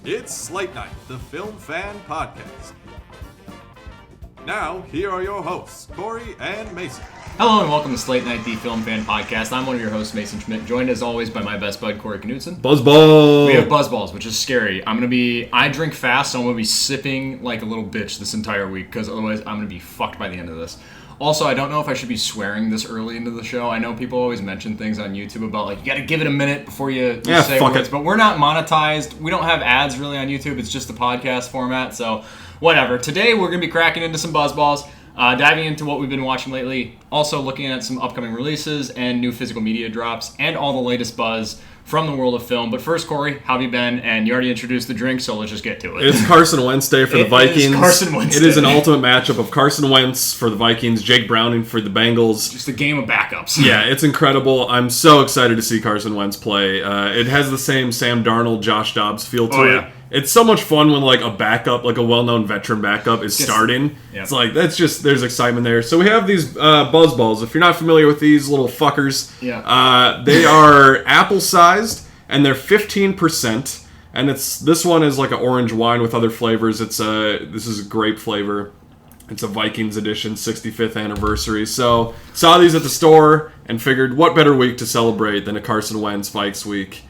It's Slate Night, the Film Fan Podcast. Now, here are your hosts, Corey and Mason. Hello and welcome to Slate Night, the Film Fan Podcast. I'm one of your hosts, Mason Schmidt, joined as always by my best bud, Corey Knudsen. Buzzball! We have buzzballs, which is scary. I drink fast, so I'm going to be sipping like a little bitch this entire week, because otherwise I'm going to be fucked by the end of this. Also, I don't know if I should be swearing this early into the show. I know people always mention things on YouTube about, like, you got to give it a minute before you say words. But we're not monetized. We don't have ads really on YouTube. It's just the podcast format, so whatever. Today, we're going to be cracking into some buzzballs, diving into what we've been watching lately, also looking at some upcoming releases and new physical media drops, and all the latest buzz from the world of film. But first, Corey, how have you been? And you already introduced the drink, so let's just get to it. It's Carson Wentz Day for the Vikings. It is Carson Wentz Day. It is an ultimate matchup of Carson Wentz for the Vikings, Jake Browning for the Bengals. Just a game of backups. Yeah, it's incredible. I'm so excited to see Carson Wentz play. It has the same Sam Darnold, Josh Dobbs feel to it. It's so much fun when, like, a backup, like a well-known veteran backup is starting. Yep. It's like, there's excitement there. So we have these buzzballs. If you're not familiar with these little fuckers, they are apple-sized, and they're 15%. And this one is like an orange wine with other flavors. This is a grape flavor. It's a Vikings edition, 65th anniversary. So saw these at the store and figured, what better week to celebrate than a Carson Wentz Vikes week?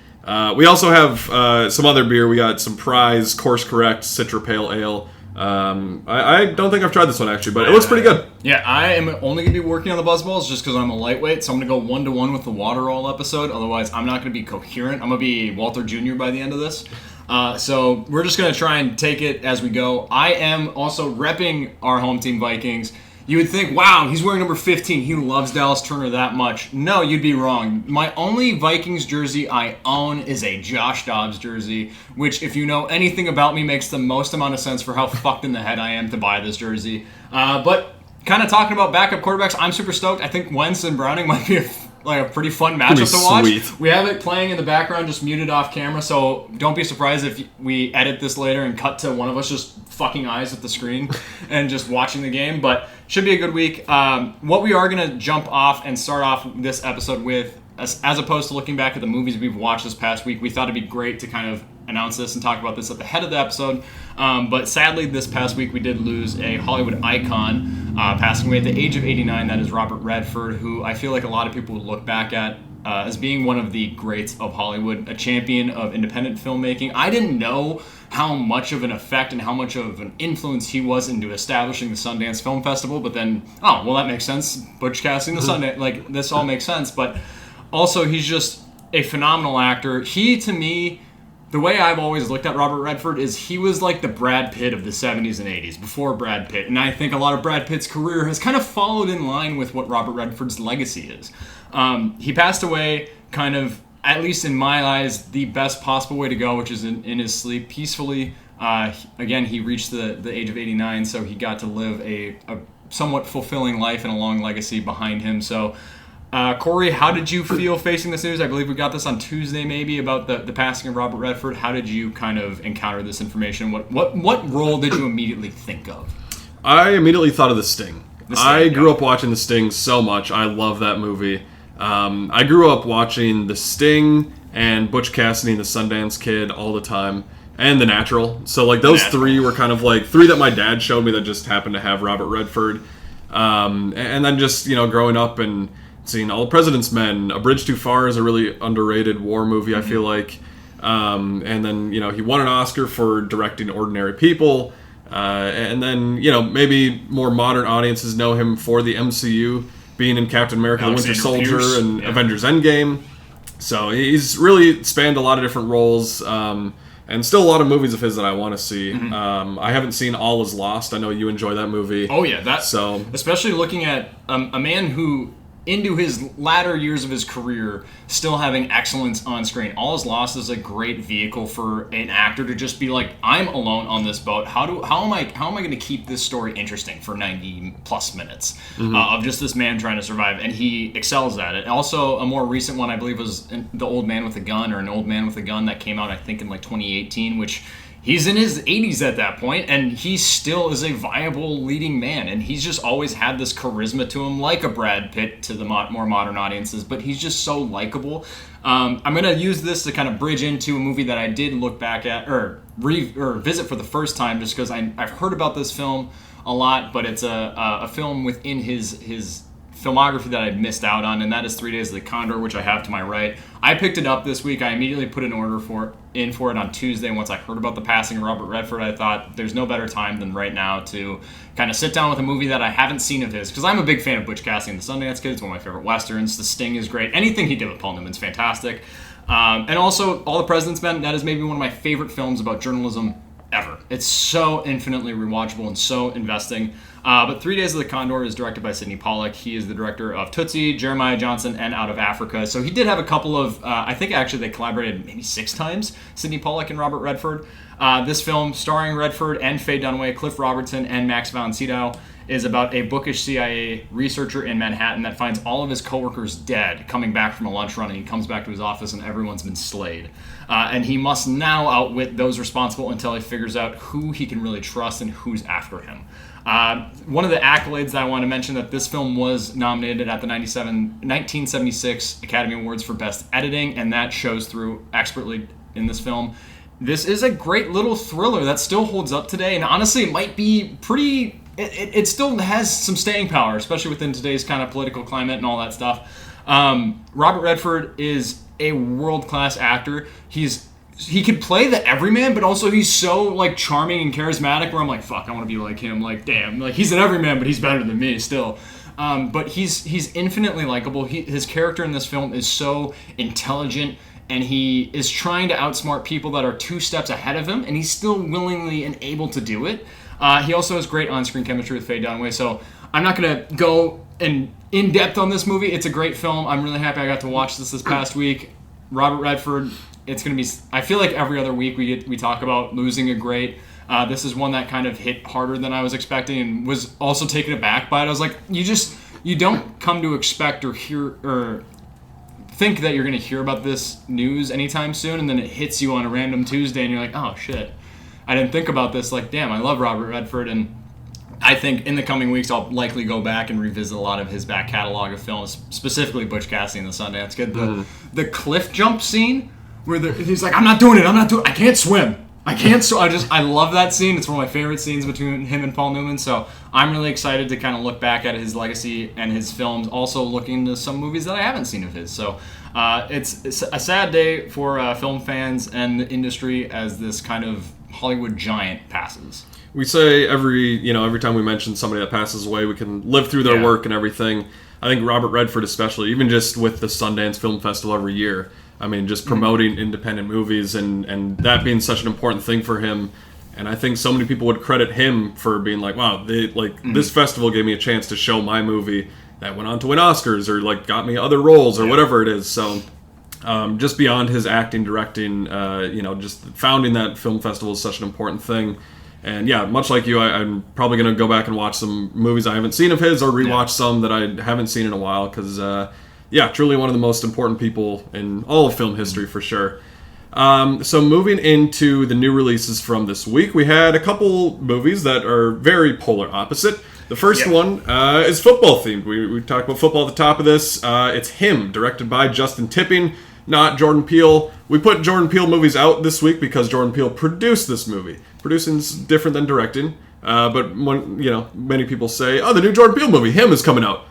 We also have some other beer. We got some Prize Course Correct Citra Pale Ale. I don't think I've tried this one actually, but it looks pretty good. Yeah, I am only going to be working on the buzzballs just because I'm a lightweight, so I'm going to go 1-to-1 with the water all episode. Otherwise, I'm not going to be coherent. I'm going to be Walter Jr. by the end of this. So we're just going to try and take it as we go. I am also repping our home team Vikings. You would think, wow, he's wearing number 15. He loves Dallas Turner that much. No, you'd be wrong. My only Vikings jersey I own is a Josh Dobbs jersey, which, if you know anything about me, makes the most amount of sense for how fucked in the head I am to buy this jersey. But kind of talking about backup quarterbacks, I'm super stoked. I think Wentz and Browning might be a pretty fun matchup to watch. Sweet. We have it playing in the background, just muted off camera, so don't be surprised if we edit this later and cut to one of us just fucking eyes at the screen and just watching the game. But should be a good week. What we are going to jump off and start off this episode with, as opposed to looking back at the movies we've watched this past week, we thought it'd be great to kind of announce this and talk about this at the head of the episode. But sadly, this past week we did lose a Hollywood icon, passing away at the age of 89. That is Robert Redford, who I feel like a lot of people would look back at as being one of the greats of Hollywood, a champion of independent filmmaking. I didn't know how much of an effect and how much of an influence he was into establishing the Sundance Film Festival, but then, that makes sense. Butch Cassidy and the Sundance, like, this all makes sense. But also, he's just a phenomenal actor. He, to me, the way I've always looked at Robert Redford is he was like the Brad Pitt of the 70s and 80s, before Brad Pitt. And I think a lot of Brad Pitt's career has kind of followed in line with what Robert Redford's legacy is. He passed away kind of, at least in my eyes, the best possible way to go, which is in his sleep, peacefully. Again, he reached the age of 89, so he got to live a somewhat fulfilling life and a long legacy behind him. So, Corey, how did you feel facing this news? I believe we got this on Tuesday, maybe, about the passing of Robert Redford. How did you kind of encounter this information? What role did you immediately think of? I immediately thought of The Sting. I grew up watching The Sting so much. I love that movie. I grew up watching The Sting and Butch Cassidy and the Sundance Kid all the time, and The Natural. So, like, those three were kind of like three that my dad showed me that just happened to have Robert Redford. And then just, growing up and seeing All the President's Men. A Bridge Too Far is a really underrated war movie, I feel like. And then, he won an Oscar for directing Ordinary People. And then, maybe more modern audiences know him for the MCU, being in Captain America, The Winter Soldier, and Avengers Endgame. So he's really spanned a lot of different roles, and still a lot of movies of his that I want to see. I haven't seen All Is Lost. I know you enjoy that movie. Oh yeah, especially looking at a man who, into his latter years of his career, still having excellence on screen. All Is Lost is a great vehicle for an actor to just be like, I'm alone on this boat. How am I going to keep this story interesting for 90 plus minutes of just this man trying to survive? And he excels at it. Also, a more recent one, I believe, was The Old Man with a Gun, or An Old Man with a Gun, that came out, I think, in like 2018, which he's in his 80s at that point, and he still is a viable leading man, and he's just always had this charisma to him, like a Brad Pitt to the more modern audiences, but he's just so likable. I'm going to use this to kind of bridge into a movie that I did look back at, or visit for the first time, just because I've heard about this film a lot, but it's a film within his filmography that I'd missed out on, and that is 3 Days of the Condor, which I have to my right. I picked it up this week. I immediately put an order for it on Tuesday. Once I heard about the passing of Robert Redford, I thought there's no better time than right now to kind of sit down with a movie that I haven't seen of his, because I'm a big fan of Butch Cassidy and the Sundance Kid. It's one of my favorite westerns. The Sting is great. Anything he did with Paul Newman's fantastic. And also, All the President's Men, that is maybe one of my favorite films about journalism ever. It's so infinitely rewatchable and so investing. But 3 Days of the Condor is directed by Sidney Pollack. He is the director of Tootsie, Jeremiah Johnson, and Out of Africa. So he did have a couple of, I think actually they collaborated maybe 6 times, Sidney Pollack and Robert Redford. This film, starring Redford and Faye Dunaway, Cliff Robertson, and Max von Sydow, is about a bookish CIA researcher in Manhattan that finds all of his coworkers dead coming back from a lunch run, and he comes back to his office and everyone's been slayed. And he must now outwit those responsible until he figures out who he can really trust and who's after him. One of the accolades that I want to mention, that this film was nominated at the 1976 Academy Awards for Best Editing, and that shows through expertly in this film. This is a great little thriller that still holds up today, and honestly, it might be pretty... It still has some staying power, especially within today's kind of political climate and all that stuff. Robert Redford is a world-class actor. He could play the everyman, but also he's so like charming and charismatic where I'm like, fuck, I want to be like him. Like, damn, like he's an everyman, but he's better than me still. But he's infinitely likable. His character in this film is so intelligent, and he is trying to outsmart people that are 2 steps ahead of him, and he's still willingly and able to do it. He also has great on-screen chemistry with Faye Dunaway, so I'm not going to go in depth on this movie. It's a great film. I'm really happy I got to watch this past week. Robert Redford, it's going to be... I feel like every other week we talk about losing a great. This is one that kind of hit harder than I was expecting, and was also taken aback by it. I was like, you don't come to expect or hear or think that you're going to hear about this news anytime soon, and then it hits you on a random Tuesday, and you're like, oh shit, I didn't think about this. Like, damn, I love Robert Redford, and I think in the coming weeks I'll likely go back and revisit a lot of his back catalog of films, specifically Butch Cassidy and the Sundance Kid. The cliff jump scene where he's like, I'm not doing it, I can't swim. I love that scene. It's one of my favorite scenes between him and Paul Newman, so I'm really excited to kind of look back at his legacy and his films, also looking into some movies that I haven't seen of his. So it's a sad day for film fans and the industry as this kind of Hollywood giant passes. We say every time we mention somebody that passes away, we can live through their work and everything. I think Robert Redford especially, even just with the Sundance Film Festival every year, I mean, just promoting independent movies and that being such an important thing for him. And I think so many people would credit him for being like, wow, this festival gave me a chance to show my movie that went on to win Oscars or like got me other roles or whatever it is. So just beyond his acting, directing, just founding that film festival is such an important thing. And yeah, much like you, I'm probably going to go back and watch some movies I haven't seen of his or rewatch some that I haven't seen in a while because, truly one of the most important people in all of film history for sure. So moving into the new releases from this week, we had a couple movies that are very polar opposite. The first one is football themed. We talked about football at the top of this. It's Him, directed by Justin Tipping, not Jordan Peele. We put Jordan Peele movies out this week because Jordan Peele produced this movie. Producing's different than directing, but when many people say, "Oh, the new Jordan Peele movie, Him, is coming out."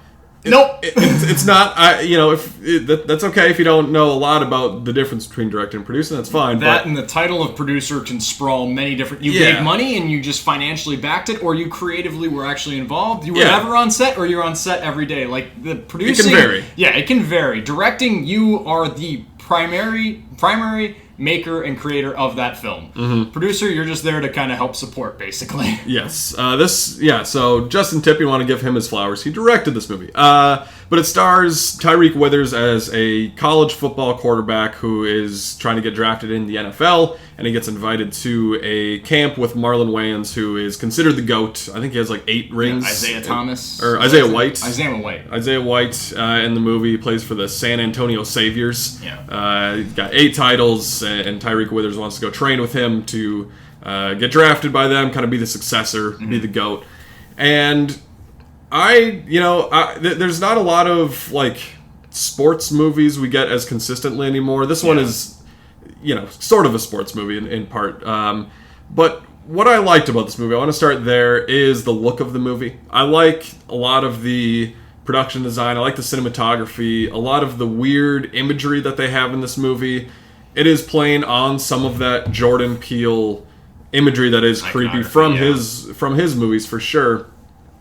Nope, it's not. That's okay if you don't know a lot about the difference between directing and producing. That's fine. And the title of producer can sprawl many different. You made money and you just financially backed it, or you cretively were actually involved. You were never on set, or you're on set every day. Like the producing, it can vary. Yeah, it can vary. Directing, you are the primary maker and creator of that film. Mm-hmm. Producer, you're just there to kind of help support, basically. Yes. So Justin Tipping, want to give him his flowers. He directed this movie. But it stars Tyreek Withers as a college football quarterback who is trying to get drafted in the NFL, and he gets invited to a camp with Marlon Wayans, who is considered the GOAT. I think he has like 8 rings. Isaiah Thomas. Or Isaiah White. Isaiah White In the movie plays for the San Antonio Saviors. Yeah. He's got 8 titles, and Tyreek Withers wants to go train with him to get drafted by them, kind of be the successor, be the GOAT. And there's not a lot of like sports movies we get as consistently anymore. This one is, sort of a sports movie in part. But what I liked about this movie, I want to start there, is the look of the movie. I like a lot of the production design. I like the cinematography. A lot of the weird imagery that they have in this movie. It is playing on some of that Jordan Peele imagery that is creepy from his movies for sure.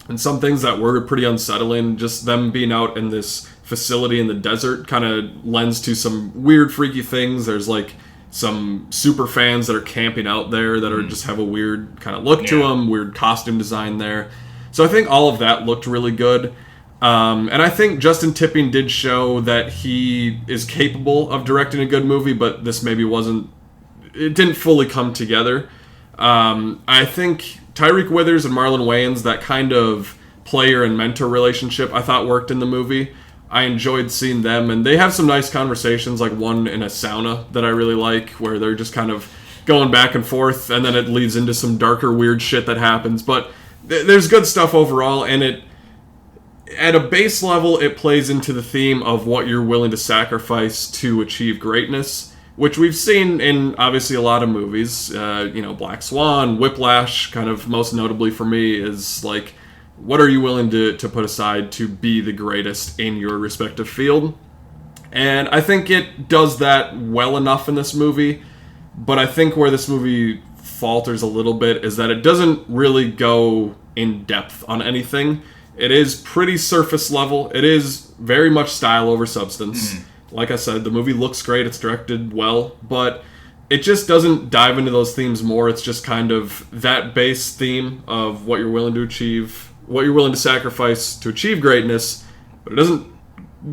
And some things that were pretty unsettling, just them being out in this facility in the desert kind of lends to some weird, freaky things. There's like some super fans that are camping out there that are just have a weird kind of look to them, weird costume design there. So I think all of that looked really good. And I think Justin Tipping did show that he is capable of directing a good movie, but this maybe it didn't fully come together. I think Tyreek Withers and Marlon Wayans, that kind of player and mentor relationship, I thought worked in the movie. I enjoyed seeing them, and they have some nice conversations, like one in a sauna that I really like, where they're just kind of going back and forth, and then it leads into some darker, weird shit that happens. But there's good stuff overall, and it, at a base level, it plays into the theme of what you're willing to sacrifice to achieve greatness, which we've seen in, obviously, a lot of movies. Black Swan, Whiplash, kind of most notably for me, is like, what are you willing to put aside to be the greatest in your respective field? And I think it does that well enough in this movie, but I think where this movie falters a little bit is that it doesn't really go in depth on anything. It is pretty surface level. It is very much style over substance. Like I said, the movie looks great, it's directed well, but it just doesn't dive into those themes more. It's just kind of that base theme of what you're willing to achieve, what you're willing to sacrifice to achieve greatness, but it doesn't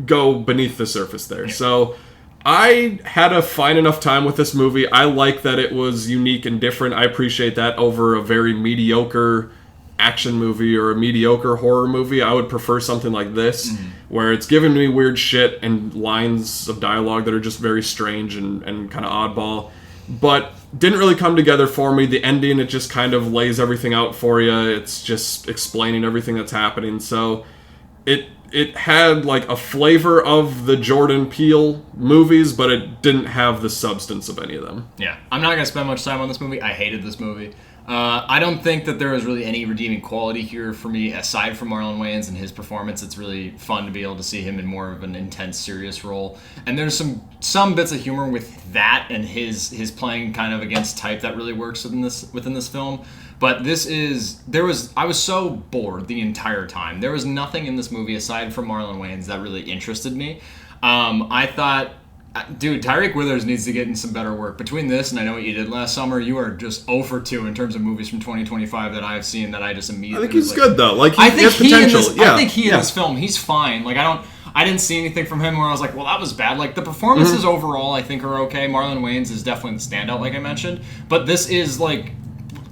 go beneath the surface there. So I had a fine enough time with this movie. I like that it was unique and different. I appreciate that over a very mediocre action movie or a mediocre horror movie. I would prefer something like this, where it's giving me weird shit and lines of dialogue that are just very strange and kind of oddball, but didn't really come together for me. The ending, it just kind of lays everything out for you. It's just explaining everything that's happening. So it had like a flavor of the Jordan Peele movies, but it didn't have the substance of any of them. Yeah, I'm not going to spend much time on this movie. I hated this movie. I don't think that there was really any redeeming quality here for me, aside from Marlon Wayans and his performance. It's really fun to be able to see him in more of an intense, serious role. And there's some bits of humor with that and his playing kind of against type that really works within this film. But I was so bored the entire time. There was nothing in this movie aside from Marlon Wayans that really interested me. I thought, dude, Tyreek Withers needs to get in some better work. Between this and I Know What You Did Last Summer, you are just 0 for 2 in terms of movies from 2025 that I've seen that I just immediately... I think he's good, though. Like, he has potential. I think he in this film, he's fine. Like, I didn't see anything from him where I was like, well, that was bad. Like, the performances overall, I think, are okay. Marlon Wayans is definitely the standout, like I mentioned. But this is, like,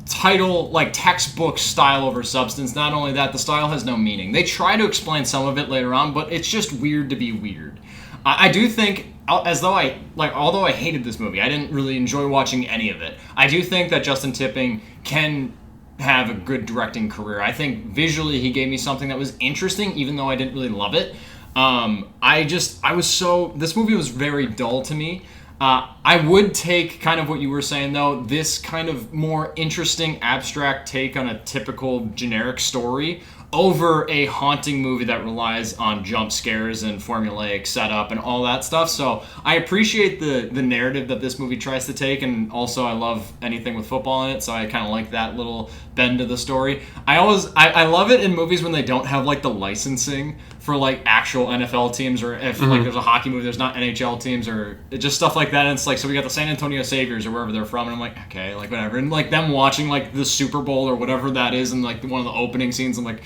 textbook style over substance. Not only that, the style has no meaning. They try to explain some of it later on, but it's just weird to be weird. I do think, although I hated this movie, I didn't really enjoy watching any of it. I do think that Justin Tipping can have a good directing career. I think visually he gave me something that was interesting, even though I didn't really love it. This movie was very dull to me. I would take kind of what you were saying, though, this kind of more interesting, abstract take on a typical generic story over a haunting movie that relies on jump scares and formulaic setup and all that stuff. So I appreciate the narrative that this movie tries to take, and also I love anything with football in it, so I kind of like that little bend to the story. I love it in movies when they don't have like the licensing for like actual NFL teams, or if like there's a hockey movie, there's not NHL teams or just stuff like that. And it's like, so we got the San Antonio Saviors or wherever they're from, and I'm like, okay, like whatever. And like them watching like the Super Bowl or whatever that is, and like one of the opening scenes, I'm like,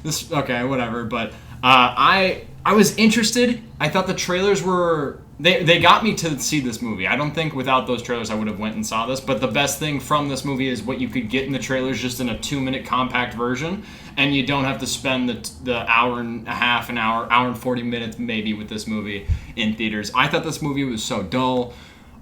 this, okay, whatever. But I I was interested. I thought the trailers were... They got me to see this movie. I don't think without those trailers I would have went and saw this, but the best thing from this movie is what you could get in the trailers just in a 2-minute compact version, and you don't have to spend the hour and a half, hour and 40 minutes maybe with this movie in theaters. I thought this movie was so dull,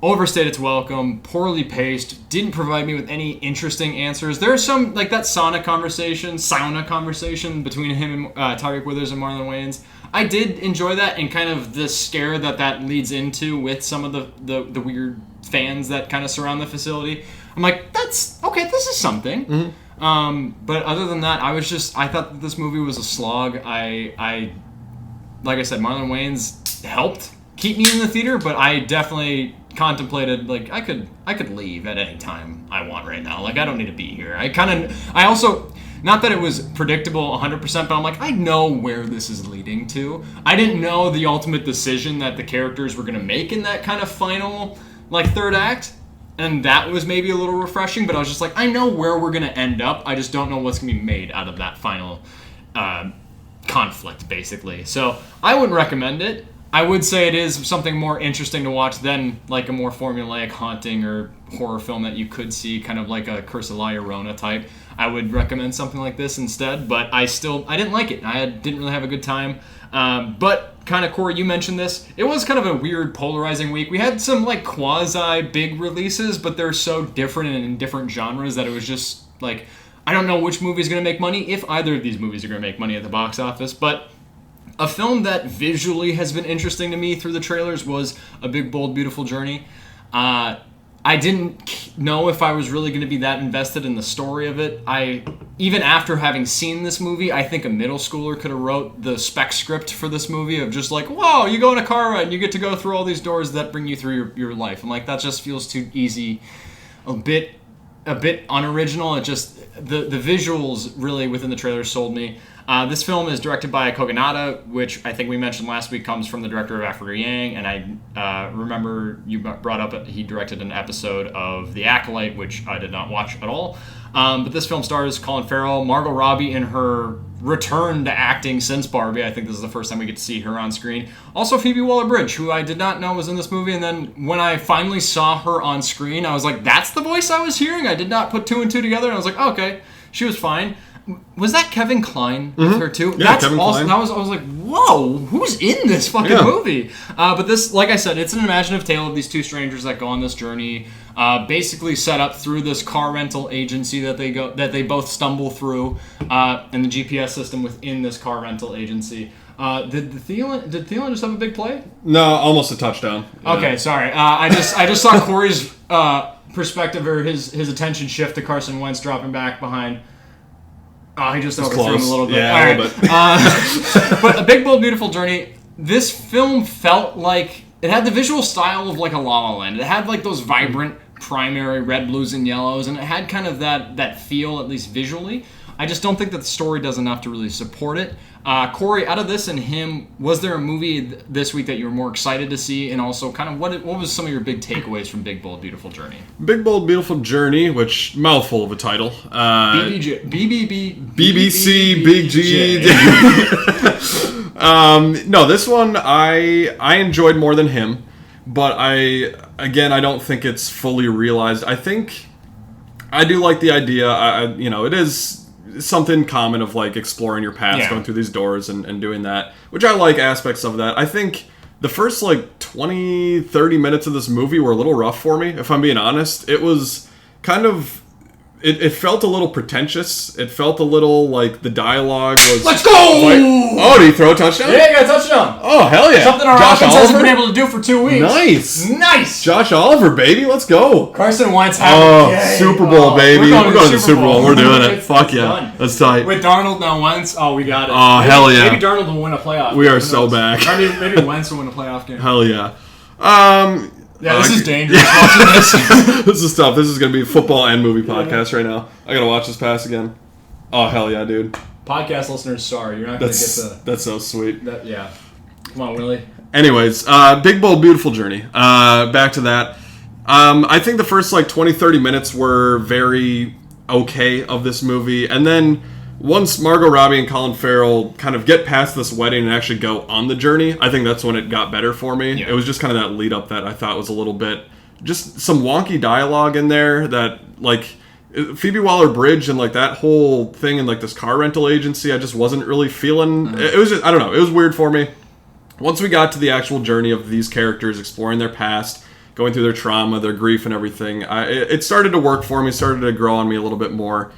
overstayed its welcome, poorly paced, didn't provide me with any interesting answers. There's some, like that sauna conversation between him and Tyreek Withers and Marlon Wayans. I did enjoy that, and kind of the scare that leads into with some of the weird fans that kind of surround the facility. I'm like, that's okay, this is something. Mm-hmm. But other than that, I thought that this movie was a slog. I like I said, Marlon Wayans helped keep me in the theater, but I definitely contemplated, like, I could leave at any time I want right now. Like, I don't need to be here. I also, not that it was predictable 100%, but I'm like, I know where this is leading to. I didn't know the ultimate decision that the characters were going to make in that kind of final, like, third act. And that was maybe a little refreshing, but I was just like, I know where we're going to end up. I just don't know what's going to be made out of that final conflict, basically. So I wouldn't recommend it. I would say it is something more interesting to watch than like a more formulaic haunting or horror film that you could see, kind of like a Curse of La Llorona type. I would recommend something like this instead, but I didn't like it. I didn't really have a good time. But kind of, Corey, you mentioned this. It was kind of a weird, polarizing week. We had some like quasi-big releases, but they're so different and in different genres that it was just like, I don't know which movie is going to make money, if either of these movies are going to make money at the box office, but a film that visually has been interesting to me through the trailers was A Big, Bold, Beautiful Journey. I didn't know if I was really going to be that invested in the story of it. Even after having seen this movie, I think a middle schooler could have wrote the spec script for this movie of just like, whoa, you go on a car ride and you get to go through all these doors that bring you through your life. I'm like, that just feels too easy, a bit unoriginal. It just, the visuals really within the trailer sold me. This film is directed by Kogonada, which I think we mentioned last week comes from the director of Africa Yang, and I remember you brought up that he directed an episode of The Acolyte, which I did not watch at all. But this film stars Colin Farrell, Margot Robbie in her return to acting since Barbie. I think this is the first time we get to see her on screen. Also Phoebe Waller-Bridge, who I did not know was in this movie, and then when I finally saw her on screen, I was like, that's the voice I was hearing? I did not put two and two together, and I was like, okay, she was fine. Was that Kevin Kline with her too? Yeah, Kevin Kline. I was like, whoa, who's in this fucking movie? But this, like I said, it's an imaginative tale of these two strangers that go on this journey, basically set up through this car rental agency that they both stumble through, and the GPS system within this car rental agency. Did Thielen just have a big play? No, almost a touchdown. Yeah. Okay, sorry. I just saw Corey's perspective or his attention shift to Carson Wentz dropping back behind. Oh, he just overthrew him a little bit. Yeah, all right. A little bit. But A Big, Bold, Beautiful Journey, this film felt like, it had the visual style of like a La La Land. It had like those vibrant primary red, blues, and yellows, and it had kind of that feel, at least visually. I just don't think that the story does enough to really support it. Corey, out of this and him, was there a movie this week that you were more excited to see? And also, kind of, what was some of your big takeaways from Big, Bold, Beautiful Journey? Big, Bold, Beautiful Journey, which, mouthful of a title. BBC, Big G. No, this one I enjoyed more than him, but I don't think it's fully realized. I think I do like the idea. It is something common of like exploring your past, going through these doors and doing that, which I like aspects of that. I think the first like 20-30 minutes of this movie were a little rough for me, if I'm being honest. It was kind of, it felt a little pretentious. It felt a little like the dialogue was... Let's go! Oh, did he throw a touchdown? Yeah, he got a touchdown. Oh, hell yeah. Something our offense hasn't been able to do for 2 weeks. Nice. Josh Oliver, baby. Let's go. Carson Wentz Super Bowl, baby. We're going to the Super Bowl. We're doing it. Fuck yeah. Done. That's tight. With Darnold now Wentz, we got it. Oh, hell yeah. Maybe Darnold will win a playoff. We are so back. I mean, maybe Wentz will win a playoff game. Hell yeah. Yeah, this is dangerous watching this. This is tough. This is going to be a football and movie podcast right now. I got to watch this pass again. Oh, hell yeah, dude. Podcast listeners, sorry. You're not going to get the... That's so sweet. Yeah. Come on, Willie. Anyways, Big, Bold, Beautiful Journey. Back to that. I think the first, 20-30 minutes were very okay of this movie. And then once Margot Robbie and Colin Farrell kind of get past this wedding and actually go on the journey, I think that's when it got better for me. Yeah. It was just kind of that lead up that I thought was a little bit, just some wonky dialogue in there that, like, Phoebe Waller-Bridge and, like, that whole thing in, like, this car rental agency, I just wasn't really feeling. It was just, I don't know, it was weird for me. Once we got to the actual journey of these characters exploring their past, going through their trauma, their grief and everything, it started to work for me, started to grow on me a little bit more.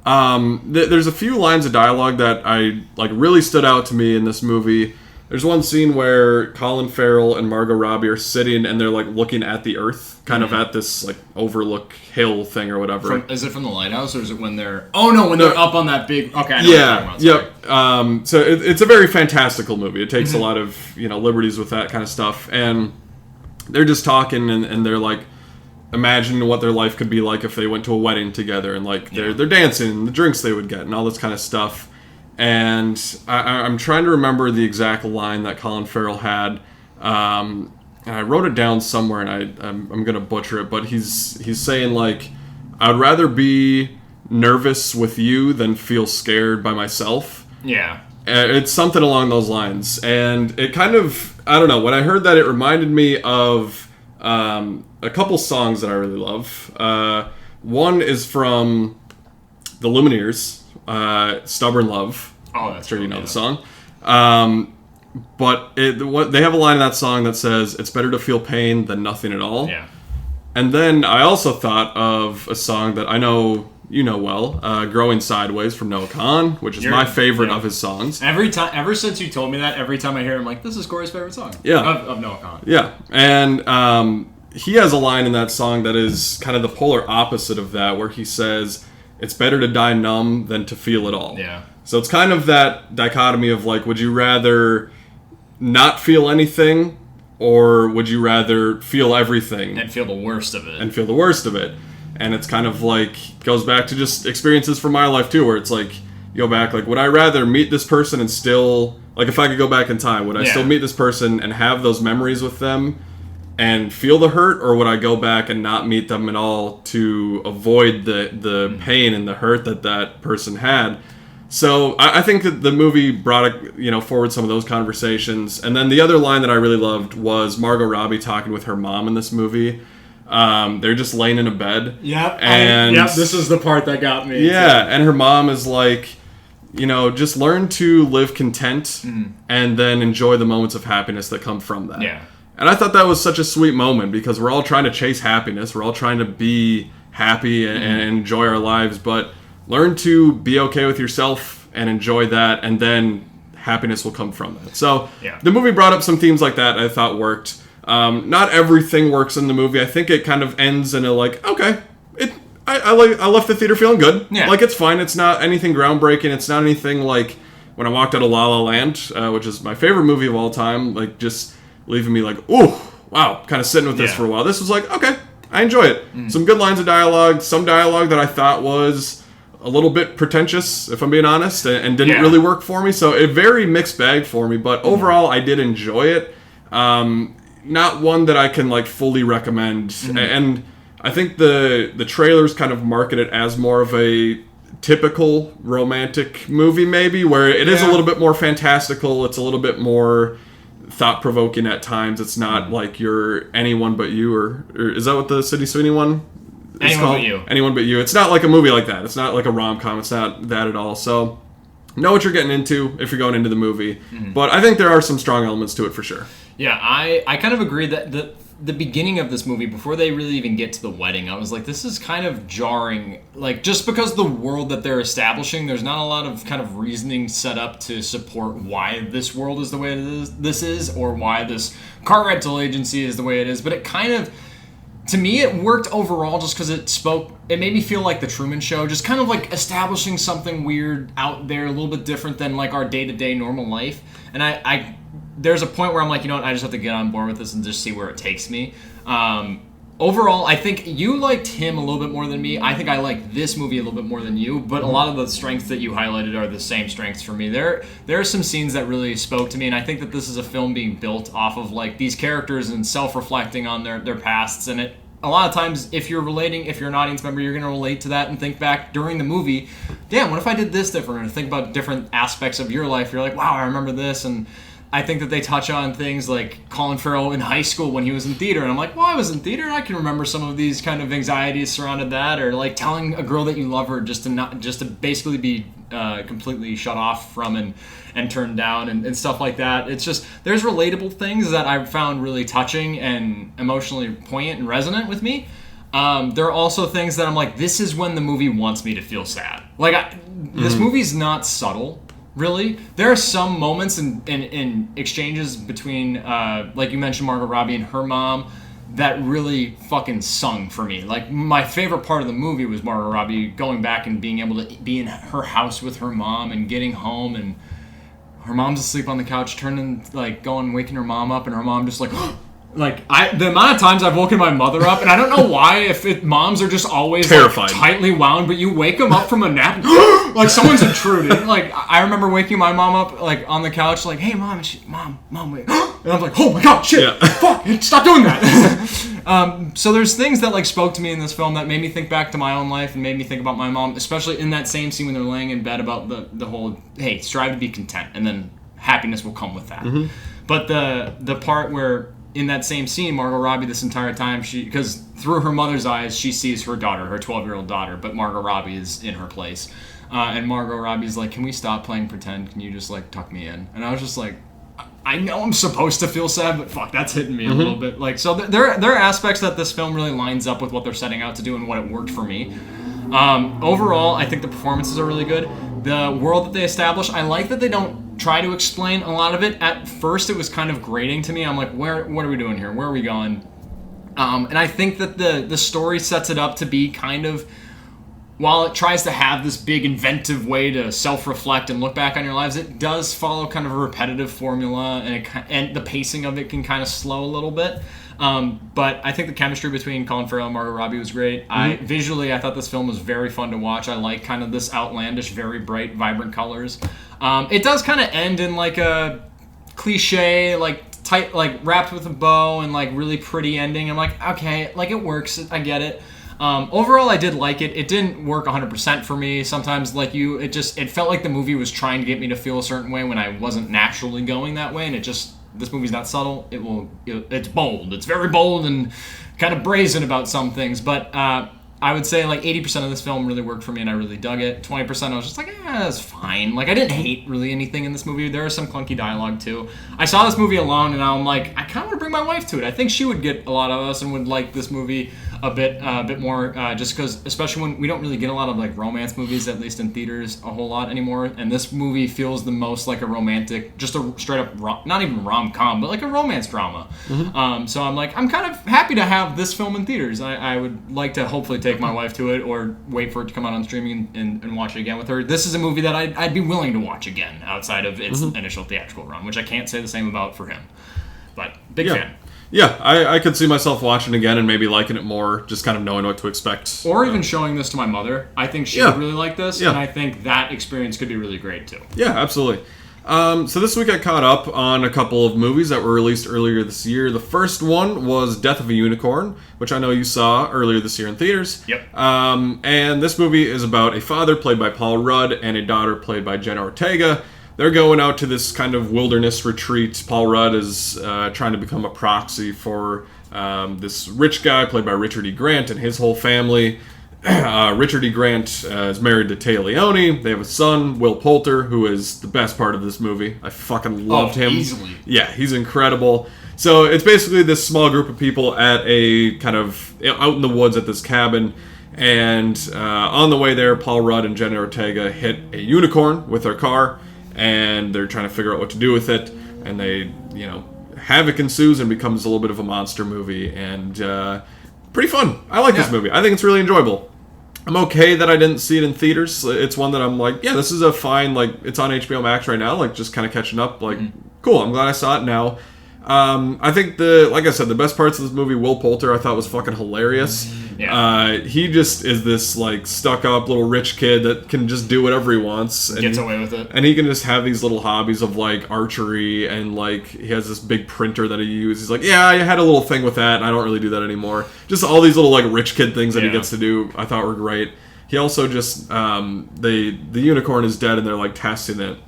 There's a few lines of dialogue that really stood out to me in this movie. There's one scene where Colin Farrell and Margot Robbie are sitting and they're like looking at the earth, kind of at this like overlook hill thing or whatever. Is it from the lighthouse, or is it when they're? Oh no, when they're up on that big. Okay, I know what you're talking about. Yep. So it's a very fantastical movie. It takes a lot of liberties with that kind of stuff, and they're just talking and they're like imagining what their life could be like if they went to a wedding together, and like they're dancing, and the drinks they would get, and all this kind of stuff. And I'm trying to remember the exact line that Colin Farrell had, and I wrote it down somewhere, and I'm gonna butcher it, but he's saying like, I'd rather be nervous with you than feel scared by myself. Yeah. It's something along those lines, and it kind of, I don't know, when I heard that, it reminded me of a couple songs that I really love. One is from the Lumineers, Stubborn Love. Oh, that's sure cool, you know the song. But they have a line in that song that says, "It's better to feel pain than nothing at all." Yeah. And then I also thought of a song that I know you know well, "Growing Sideways" from Noah Kahan, which is my favorite of his songs. Ever since you told me that, every time I hear it, I'm like, this is Corey's favorite song. Yeah. Of Noah Kahan. Yeah. And he has a line in that song that is kind of the polar opposite of that, where he says, "It's better to die numb than to feel it all." Yeah. So it's kind of that dichotomy of like, would you rather not feel anything, or would you rather feel everything and feel the worst of it? And it's kind of like, goes back to just experiences from my life too, where it's like, you go back, like, would I rather meet this person and still, like, if I could go back in time, would I still meet this person and have those memories with them and feel the hurt, or would I go back and not meet them at all to avoid the pain and the hurt that person had? So I think that the movie brought forward some of those conversations. And then the other line that I really loved was Margot Robbie talking with her mom in this movie. They're just laying in a bed. Yep. And this is the part that got me. Yeah, and her mom is like, just learn to live content and then enjoy the moments of happiness that come from that. Yeah. And I thought that was such a sweet moment, because we're all trying to chase happiness. We're all trying to be happy and enjoy our lives, but learn to be okay with yourself and enjoy that, and then happiness will come from that. So the movie brought up some themes like that I thought worked. Not everything works in the movie. I think it kind of ends in a like, okay, I left the theater feeling good. Yeah. Like, it's fine. It's not anything groundbreaking. It's not anything like when I walked out of La La Land, which is my favorite movie of all time, like just leaving me like, ooh, wow, kind of sitting with this for a while. This was like, okay, I enjoy it. Some good lines of dialogue, some dialogue that I thought was a little bit pretentious, if I'm being honest, and didn't really work for me. So a very mixed bag for me, but overall I did enjoy it. Not one that I can like fully recommend. And I think the trailers kind of market it as more of a typical romantic movie, maybe, where it is a little bit more fantastical. It's a little bit more thought-provoking at times. It's not like your Anyone But You, or is that what the Sydney Sweeney one? Anyone But You. It's not like a movie like that. It's not like a rom-com. It's not that at all. So know what you're getting into if you're going into the movie. But I think there are some strong elements to it for sure. Yeah, I kind of agree that the beginning of this movie, before they really even get to the wedding, I was like, this is kind of jarring. Like, just because the world that they're establishing, there's not a lot of kind of reasoning set up to support why this world is the way this is, or why this car rental agency is the way it is. But it kind of, to me, it worked overall just because it made me feel like The Truman Show, just kind of like establishing something weird out there, a little bit different than like our day-to-day normal life. And I there's a point where I'm like, you know what, I just have to get on board with this and just see where it takes me. Overall, I think you liked him a little bit more than me. I think I liked this movie a little bit more than you, but a lot of the strengths that you highlighted are the same strengths for me. There are some scenes that really spoke to me, and I think that this is a film being built off of like these characters and self-reflecting on their pasts, and a lot of times, if you're an audience member, you're going to relate to that and think back during the movie damn, what if I did this different? Or think about different aspects of your life. You're like, wow, I remember this. And I think that they touch on things like Colin Farrell in high school when he was in theater. And I'm like, well, I was in theater and I can remember some of these kind of anxieties surrounded that. Or like telling a girl that you love her just to basically be completely shut off from and turned down and stuff like that. It's just, there's relatable things that I've found really touching and emotionally poignant and resonant with me. There are also things that I'm like, this is when the movie wants me to feel sad. Like, this movie's not subtle, really. There are some moments in exchanges between, like you mentioned, Margot Robbie and her mom, that really fucking sung for me. Like, my favorite part of the movie was Margot Robbie going back and being able to be in her house with her mom and getting home, and her mom's asleep on the couch, waking her mom up, and her mom just like, the amount of times I've woken my mother up, and I don't know why, moms are just always terrified, tightly wound, but you wake them up from a nap, like someone's intruded. Like, I remember waking my mom up, like, on the couch, like, hey, mom, and mom, wait. And I'm like, oh my god, shit, fuck, stop doing that. So there's things that, like, spoke to me in this film that made me think back to my own life and made me think about my mom, especially in that same scene when they're laying in bed about the whole, hey, strive to be content, and then happiness will come with that. Mm-hmm. But the part where, in that same scene, Margot Robbie this entire time, because through her mother's eyes, she sees her daughter, her 12-year-old daughter, but Margot Robbie is in her place. And Margot Robbie's like, can we stop playing pretend? Can you just, like, tuck me in? And I was just like, I know I'm supposed to feel sad, but fuck, that's hitting me a little bit. Like, so there are aspects that this film really lines up with what they're setting out to do and what it worked for me. Overall, I think the performances are really good. The world that they establish, I like that they don't try to explain a lot of it. At first, it was kind of grating to me. I'm like, what are we doing here? Where are we going? And I think that the story sets it up to be kind of, while it tries to have this big inventive way to self-reflect and look back on your lives, it does follow kind of a repetitive formula, and the pacing of it can kind of slow a little bit. But I think the chemistry between Colin Farrell and Margot Robbie was great. Visually, I thought this film was very fun to watch. I like kind of this outlandish, very bright, vibrant colors. It does kind of end in like a cliche, like tight, like wrapped with a bow and like really pretty ending. I'm like, okay, like it works. I get it. Overall, I did like it. It didn't work 100% for me. Sometimes, like you, it felt like the movie was trying to get me to feel a certain way when I wasn't naturally going that way, and this movie's not subtle. It's bold. It's very bold and kind of brazen about some things. But I would say like 80% of this film really worked for me, and I really dug it. 20% I was just like, that's fine. Like, I didn't hate really anything in this movie. There is some clunky dialogue too. I saw this movie alone, and now I'm like, I kind of want to bring my wife to it. I think she would get a lot of us and would like this movie a bit more, just because, especially when we don't really get a lot of like romance movies, at least in theaters, a whole lot anymore. And this movie feels the most like a romantic, just a straight up, not even rom-com, but like a romance drama. Mm-hmm. So I'm like, I'm kind of happy to have this film in theaters. I would like to hopefully take my wife to it, or wait for it to come out on streaming and watch it again with her. This is a movie that I'd be willing to watch again outside of its initial theatrical run, which I can't say the same about for him. But big fan. Yeah, I could see myself watching again and maybe liking it more, just kind of knowing what to expect. Or even showing this to my mother. I think she would really like this, and I think that experience could be really great too. Yeah, absolutely. So this week I caught up on a couple of movies that were released earlier this year. The first one was Death of a Unicorn, which I know you saw earlier this year in theaters. Yep. And this movie is about a father played by Paul Rudd and a daughter played by Jenna Ortega. They're going out to this kind of wilderness retreat. Paul Rudd is trying to become a proxy for this rich guy played by Richard E. Grant and his whole family. Richard E. Grant is married to Téa Leoni. They have a son, Will Poulter, who is the best part of this movie. I fucking loved him. Easily. Yeah, he's incredible. So it's basically this small group of people at a kind of out in the woods at this cabin. And on the way there, Paul Rudd and Jenna Ortega hit a unicorn with their car. And they're trying to figure out what to do with it. And they, havoc ensues and becomes a little bit of a monster movie. And pretty fun. I like this movie. I think it's really enjoyable. I'm okay that I didn't see it in theaters. It's one that I'm like, this is a fine, like, it's on HBO Max right now, like, just kind of catching up. Like, cool, I'm glad I saw it now. I think like I said, the best parts of this movie, Will Poulter, I thought was fucking hilarious. Yeah. He just is this like stuck-up little rich kid that can just do whatever he wants. And gets away with it. And he can just have these little hobbies of like archery, and like he has this big printer that he uses. He's like, I had a little thing with that, and I don't really do that anymore. Just all these little like rich kid things that he gets to do, I thought were great. he also just the unicorn is dead and they're like testing it,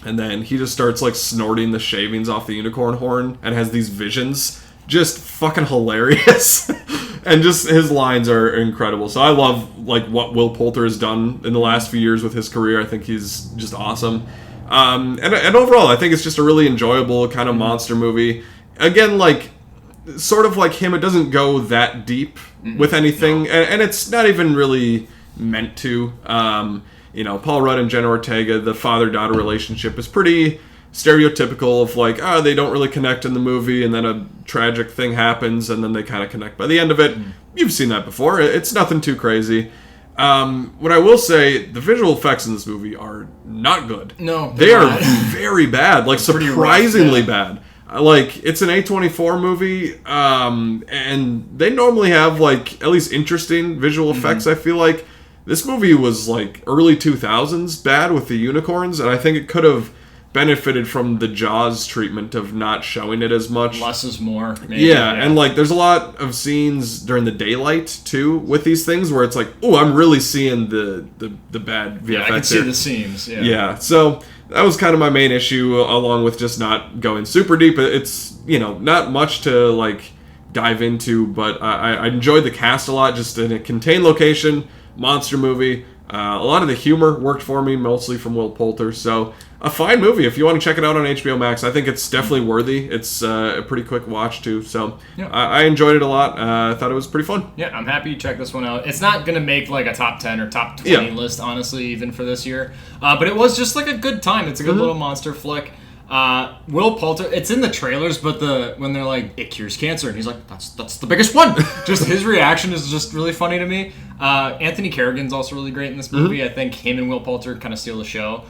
and then he just starts like snorting the shavings off the unicorn horn and has these visions. Just fucking hilarious. And just his lines are incredible. So I love like what Will Poulter has done in the last few years with his career. I think he's just awesome. And overall, I think it's just a really enjoyable kind of monster movie. Again, like sort of like him, it doesn't go that deep with anything, and it's not even really meant to. Paul Rudd and Jenna Ortega, the father-daughter relationship is pretty stereotypical of like, they don't really connect in the movie, and then a tragic thing happens, and then they kind of connect by the end of it. You've seen that before. It's nothing too crazy. What I will say, the visual effects in this movie are not good. No, they are very bad. Like surprisingly bad. Like it's an A24 movie, and they normally have like at least interesting visual effects. I feel like this movie was like early 2000s bad with the unicorns, and I think it could have benefited from the Jaws treatment of not showing it as much. Less is more, maybe. Yeah, and like there's a lot of scenes during the daylight too with these things where it's like, oh, I'm really seeing the bad VFX. Yeah, I can see the seams. Yeah, so that was kind of my main issue, along with just not going super deep. It's not much to like dive into, but I enjoyed the cast a lot. Just in a contained location, monster movie. A lot of the humor worked for me, mostly from Will Poulter. So a fine movie if you want to check it out on HBO Max. I think it's definitely worthy. It's a pretty quick watch too. So I enjoyed it a lot. I thought it was pretty fun. Yeah, I'm happy you checked this one out. It's not going to make like a top 10 or top 20 list, honestly, even for this year. But it was just like a good time. It's a good little monster flick. Will Poulter, it's in the trailers, but when they're like, it cures cancer, and he's like, that's the biggest one. Just his reaction is just really funny to me. Anthony Carrigan's also really great in this movie. I think him and Will Poulter kind of steal the show,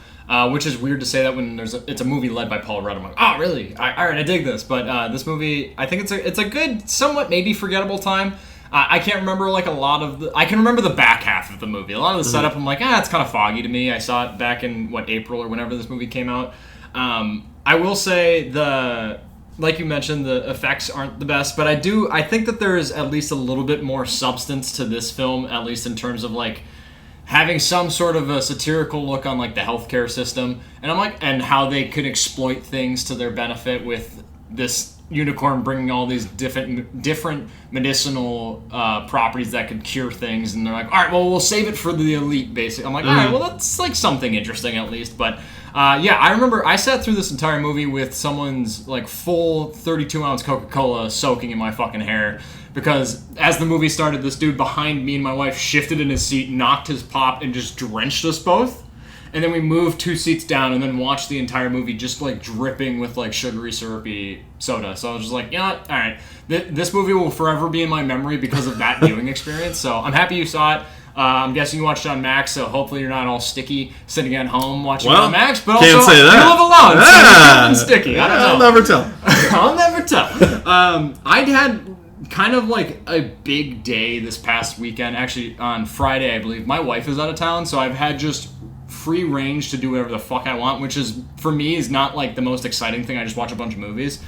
which is weird to say that when it's a movie led by Paul Rudd. I'm like, oh, really? All right, I dig this. But this movie, I think it's a good, somewhat maybe forgettable time. I can't remember like a lot of I can remember the back half of the movie. A lot of the setup, I'm like, it's kind of foggy to me. I saw it back in April or whenever this movie came out. I will say like you mentioned, the effects aren't the best, but I think that there is at least a little bit more substance to this film, at least in terms of like having some sort of a satirical look on like the healthcare system, and I'm like, and how they could exploit things to their benefit with this unicorn bringing all these different medicinal properties that could cure things, and they're like, all right, well, we'll save it for the elite, basically. I'm like, all right, well, that's like something interesting at least, but I remember I sat through this entire movie with someone's like full 32-ounce Coca-Cola soaking in my fucking hair, because as the movie started, this dude behind me and my wife shifted in his seat, knocked his pop, and just drenched us both. And then we moved 2 seats down and then watched the entire movie just like dripping with like sugary, syrupy soda. So I was just like, all right, this movie will forever be in my memory because of that viewing experience. So I'm happy you saw it. I'm guessing you watched it on Max, so hopefully you're not all sticky sitting at home watching it on Max. But can't also, say that. you live alone, so you're sticky. I don't know. I'll never tell. I'll never tell. I'd had kind of like a big day this past weekend. Actually, on Friday, I believe. My wife is out of town, so I've had just free range to do whatever the fuck I want, which is, for me, is not like the most exciting thing. I just watch a bunch of movies.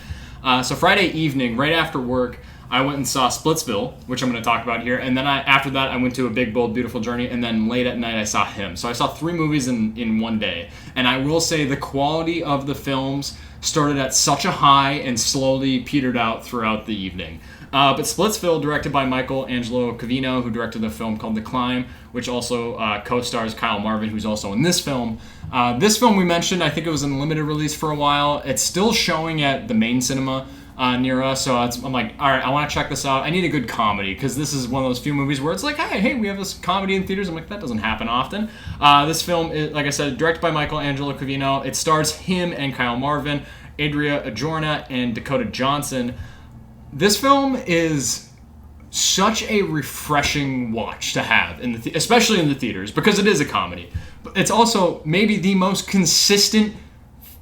So Friday evening, right after work, I went and saw Splitsville, which I'm going to talk about here, and then after that I went to A Big Bold Beautiful Journey, and then late at night I saw him. So I saw 3 movies in one day, and I will say the quality of the films started at such a high and slowly petered out throughout the evening. But Splitsville, directed by Michael Angelo Covino, who directed the film called The Climb, which also co-stars Kyle Marvin, who's also in this film. This film we mentioned, I think it was in limited release for a while. It's still showing at the main cinema near us, so I'm like, all right, I want to check this out. I need a good comedy, because this is one of those few movies where it's like, hey, we have this comedy in theaters. I'm like, that doesn't happen often. This film, is, like I said, directed by Michael Angelo Covino. It stars him and Kyle Marvin, Adria Arjona, and Dakota Johnson. This film is such a refreshing watch to have, especially in the theaters, because it is a comedy. But it's also maybe the most consistent,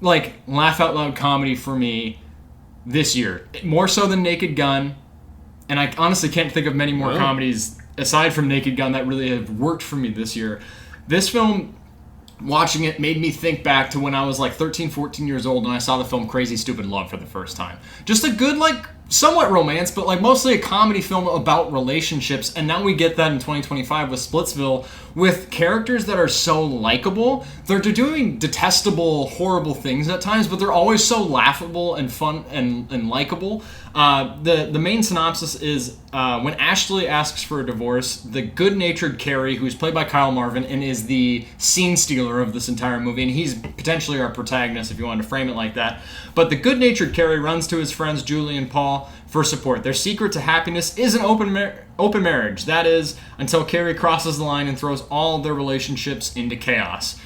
like, laugh-out-loud comedy for me this year. More so than Naked Gun, and I honestly can't think of many more comedies, aside from Naked Gun, that really have worked for me this year. This film, watching it, made me think back to when I was like 13, 14 years old, and I saw the film Crazy Stupid Love for the first time. Just a good, like, somewhat romance, but like mostly a comedy film about relationships. And now we get that in 2025 with Splitsville, with characters that are so likable. They're doing detestable, horrible things at times, but they're always so laughable and fun and likable. The main synopsis is when Ashley asks for a divorce, the good-natured Carrie, who's played by Kyle Marvin and is the scene stealer of this entire movie, and he's potentially our protagonist if you wanted to frame it like that. But the good-natured Carrie runs to his friends Julie and Paul for support. Their secret to happiness is an open marriage. That is, until Carrie crosses the line and throws all of their relationships into chaos.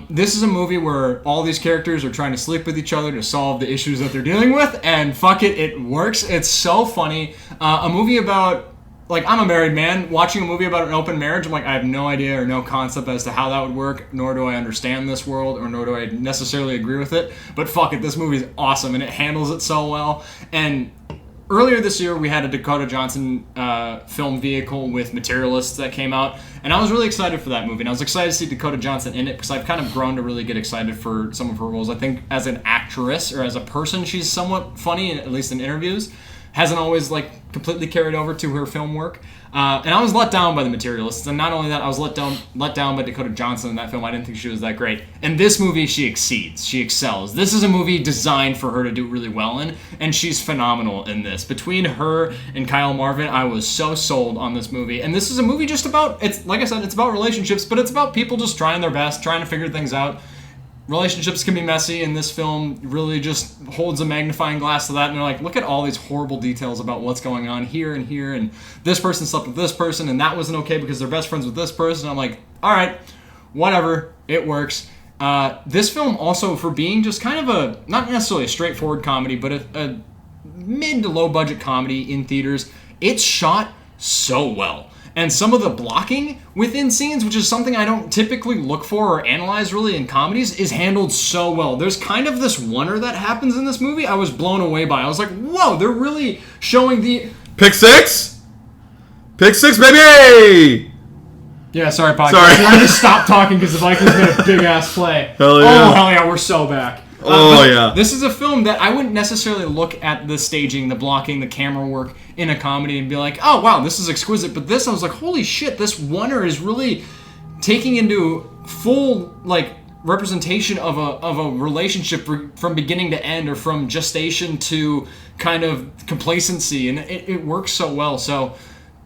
This is a movie where all these characters are trying to sleep with each other to solve the issues that they're dealing with, and fuck it, it works. It's so funny. A movie about, like, I'm a married man, watching a movie about an open marriage, I'm like, I have no idea or no concept as to how that would work, nor do I understand this world, or nor do I necessarily agree with it, but fuck it, this movie is awesome, and it handles it so well. And earlier this year, we had a Dakota Johnson film vehicle with Materialists that came out, and I was really excited for that movie. And I was excited to see Dakota Johnson in it because I've kind of grown to really get excited for some of her roles. I think as an actress or as a person, she's somewhat funny, at least in interviews. Hasn't always like completely carried over to her film work. And I was let down by the Materialists, and not only that, I was let down by Dakota Johnson in that film. I didn't think she was that great. In this movie, she exceeds. She excels. This is a movie designed for her to do really well in, and she's phenomenal in this. Between her and Kyle Marvin, I was so sold on this movie. And this is a movie just about, it's like I said, it's about relationships, but it's about people just trying their best, trying to figure things out. Relationships can be messy, and this film really just holds a magnifying glass to that, and they're like, look at all these horrible details about what's going on here, and this person slept with this person, and that wasn't okay because they're best friends with this person. I'm like, alright, whatever, it works. This film also, for being just kind of a, not necessarily a straightforward comedy, but a mid to low budget comedy in theaters, it's shot so well. And some of the blocking within scenes, which is something I don't typically look for or analyze really in comedies, is handled so well. There's kind of this wonder that happens in this movie I was blown away by. I was like, whoa, they're really showing the... Pick six? Pick six, baby! Yeah, sorry, podcast. Sorry. We're going to stop talking because the Vikings made a big-ass play. Hell yeah. Oh, hell yeah, we're so back. Yeah. This is a film that I wouldn't necessarily look at the staging, the blocking, the camera work in a comedy and be like, oh, wow, this is exquisite. But this, I was like, holy shit, this wonder is really taking into full, like, representation of a relationship from beginning to end, or from gestation to kind of complacency. And it works so well. So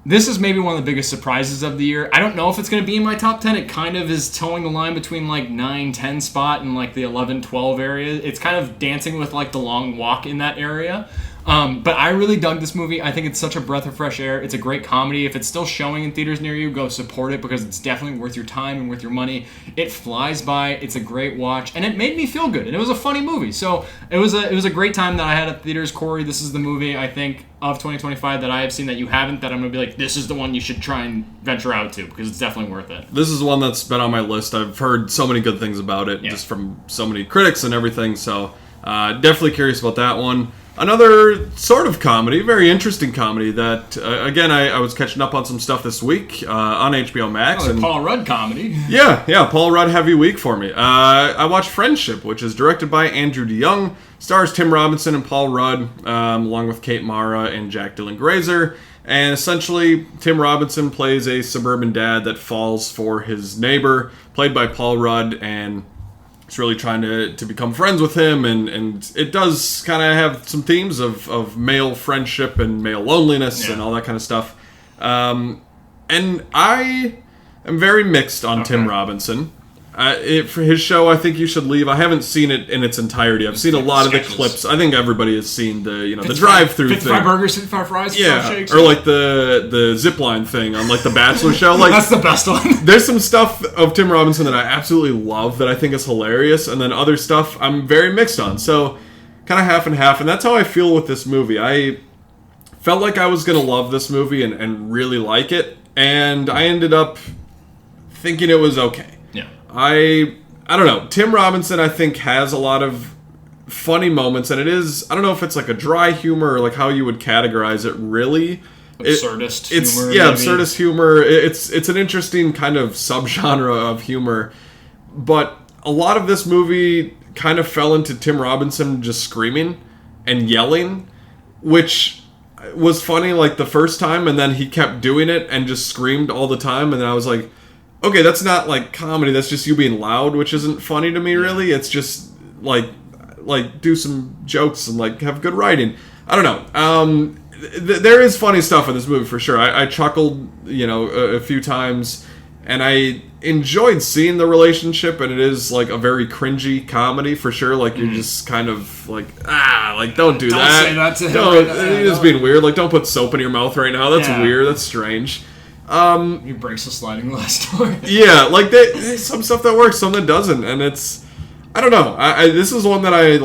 this is maybe one of the biggest surprises of the year. I don't know if it's going to be in my top 10. It kind of is towing the line between like 9-10 spot and like the 11-12 area. It's kind of dancing with like The Long Walk in that area. But I really dug this movie. I think it's such a breath of fresh air. It's a great comedy. If it's still showing in theaters near you, go support it because it's definitely worth your time and worth your money. It flies by. It's a great watch, and it made me feel good. And it was a funny movie. So it was a great time that I had at theaters. Corey, this is the movie I think of 2025 that I have seen that you haven't, that I'm going to be like, this is the one you should try and venture out to because it's definitely worth it. This is one that's been on my list. I've heard so many good things about it, just from so many critics and everything. So definitely curious about that one. Another sort of comedy, very interesting comedy that, again, I was catching up on some stuff this week on HBO Max. Oh, and Paul Rudd comedy. Yeah, Paul Rudd heavy week for me. I watched Friendship, which is directed by Andrew DeYoung, stars Tim Robinson and Paul Rudd, along with Kate Mara and Jack Dylan Grazer. And essentially, Tim Robinson plays a suburban dad that falls for his neighbor, played by Paul Rudd, and he's really trying to become friends with him, and it does kind of have some themes of male friendship and male loneliness and all that kind of stuff. And I am very mixed on Tim Robinson. For his show, I think you should leave. I haven't seen it in its entirety. I've seen a lot of the clips. I think everybody has seen the the drive-through thing. 55 burgers, 55 fries, 55 shakes. Or like the zipline thing on like the Bachelor show. Like that's the best one. There's some stuff of Tim Robinson that I absolutely love that I think is hilarious, and then other stuff I'm very mixed on. So kind of half and half, and that's how I feel with this movie. I felt like I was gonna love this movie and really like it, and I ended up thinking it was okay. I don't know. Tim Robinson, I think, has a lot of funny moments, and it is, I don't know if it's like a dry humor or like how you would categorize it, really. Absurdist humor. Yeah, absurdist humor. It's an interesting kind of subgenre of humor, but a lot of this movie kind of fell into Tim Robinson just screaming and yelling, which was funny like the first time, and then he kept doing it and just screamed all the time, and then I was like, okay, that's not like comedy, that's just you being loud, which isn't funny to me really. It's just like do some jokes and like have good writing. I don't know. There is funny stuff in this movie for sure. I chuckled, a few times, and I enjoyed seeing the relationship, and it is like a very cringy comedy for sure. Like you're just kind of like, don't do that. Say that to him. Don't, he's just being weird. Like, don't put soap in your mouth right now. That's weird. That's strange. He breaks the sliding glass door. Yeah, like there's some stuff that works, some that doesn't, and it's, I don't know. This is one that I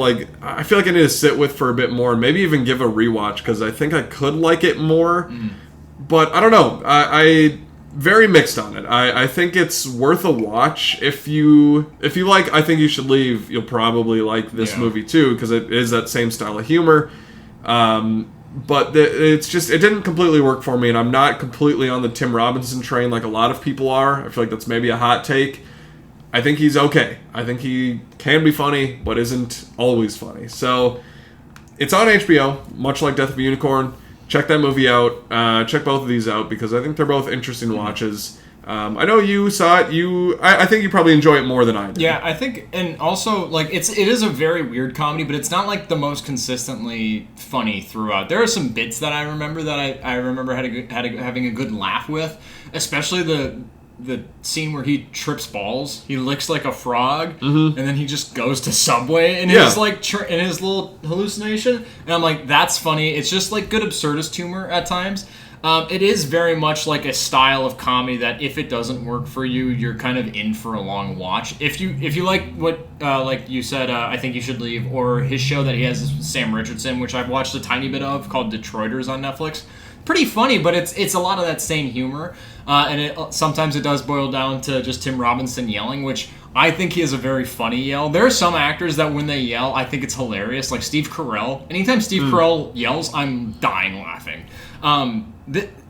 feel like I need to sit with for a bit more, and maybe even give a rewatch, because I think I could like it more. But I don't know. I very mixed on it. I think it's worth a watch. If you like I Think You Should Leave, you'll probably like this movie too, because it is that same style of humor. But it didn't completely work for me, and I'm not completely on the Tim Robinson train like a lot of people are. I feel like that's maybe a hot take. I think he's okay. I think he can be funny, but isn't always funny. So, it's on HBO, much like Death of a Unicorn. Check that movie out. Check both of these out, because I think they're both interesting watches. I know you saw it. I think you probably enjoy it more than I did. Yeah, I think, and also, like, it is a very weird comedy, but it's not, like, the most consistently funny throughout. There are some bits that I remember that I remember having a good laugh with, especially the scene where he trips balls. He licks like a frog, and then he just goes to Subway in his in his little hallucination. And I'm like, that's funny. It's just like good absurdist humor at times. It is very much like a style of comedy that if it doesn't work for you, you're kind of in for a long watch. If you like what like you said, I Think You Should Leave, or his show that he has with Sam Richardson, which I've watched a tiny bit of, called Detroiters on Netflix. Pretty funny, but it's a lot of that same humor, and sometimes it does boil down to just Tim Robinson yelling, which I think he has a very funny yell. There are some actors that when they yell, I think it's hilarious, like Steve Carell. Anytime Steve Carell yells, I'm dying laughing.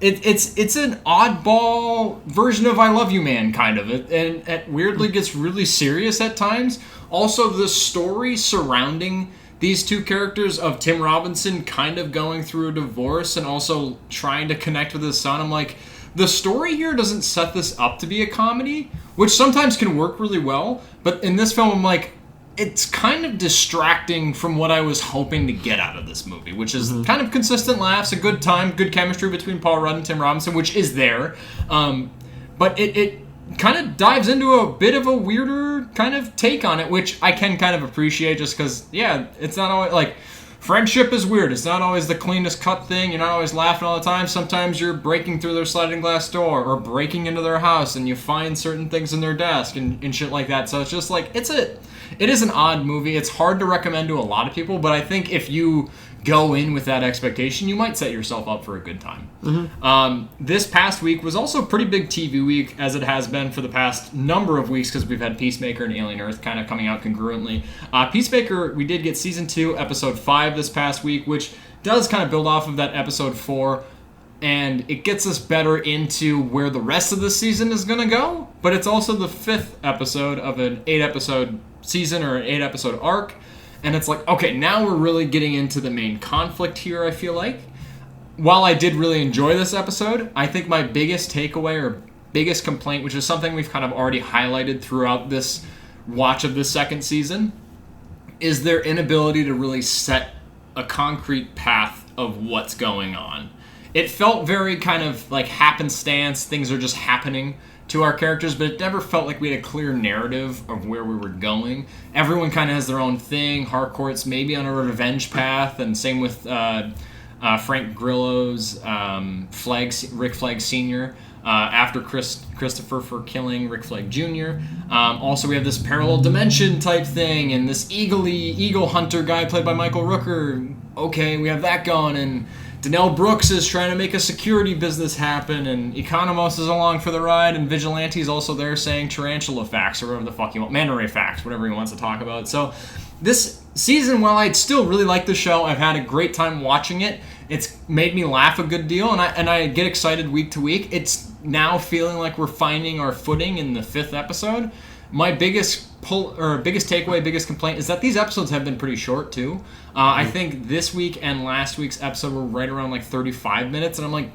It's an oddball version of I Love You Man, kind of, and it weirdly gets really serious at times. Also, the story surrounding these two characters of Tim Robinson kind of going through a divorce and also trying to connect with his son. I'm like, the story here doesn't set this up to be a comedy, which sometimes can work really well. But in this film, I'm like, it's kind of distracting from what I was hoping to get out of this movie, which is kind of consistent laughs, a good time, good chemistry between Paul Rudd and Tim Robinson, which is there. But it kind of dives into a bit of a weirder kind of take on it, which I can kind of appreciate, just because, it's not always, like, friendship is weird. It's not always the cleanest cut thing. You're not always laughing all the time. Sometimes you're breaking through their sliding glass door or breaking into their house, and you find certain things in their desk and shit like that. So it's just like, it is an odd movie. It's hard to recommend to a lot of people, but I think if you go in with that expectation, you might set yourself up for a good time. This past week was also a pretty big TV week, as it has been for the past number of weeks, because we've had Peacemaker and Alien Earth kind of coming out congruently. Peacemaker, we did get Season 2, Episode 5 this past week, which does kind of build off of that Episode 4, and it gets us better into where the rest of the season is going to go, but it's also the 5th episode of an 8-episode season or an 8-episode arc. And it's like, okay, now we're really getting into the main conflict here, I feel like. While I did really enjoy this episode, I think my biggest takeaway or biggest complaint, which is something we've kind of already highlighted throughout this watch of the second season, is their inability to really set a concrete path of what's going on. It felt very kind of like happenstance, things are just happening to our characters, but it never felt like we had a clear narrative of where we were going. Everyone kind of has their own thing. Harcourt's maybe on a revenge path, and same with Frank Grillo's Rick Flag Sr. After Christopher for killing Rick Flag Jr. Also, we have this parallel dimension type thing, and this eagle hunter guy played by Michael Rooker. Okay, we have that going, and Danelle Brooks is trying to make a security business happen, and Economos is along for the ride, and Vigilante's also there saying tarantula facts, or whatever the fuck you want, manta ray facts, whatever he wants to talk about. So this season, while I'd still really like the show, I've had a great time watching it. It's made me laugh a good deal, and I get excited week to week. It's now feeling like we're finding our footing in the 5th episode. My biggest takeaway, biggest complaint is that these episodes have been pretty short too. I think this week and last week's episode were right around like 35 minutes, and I'm like,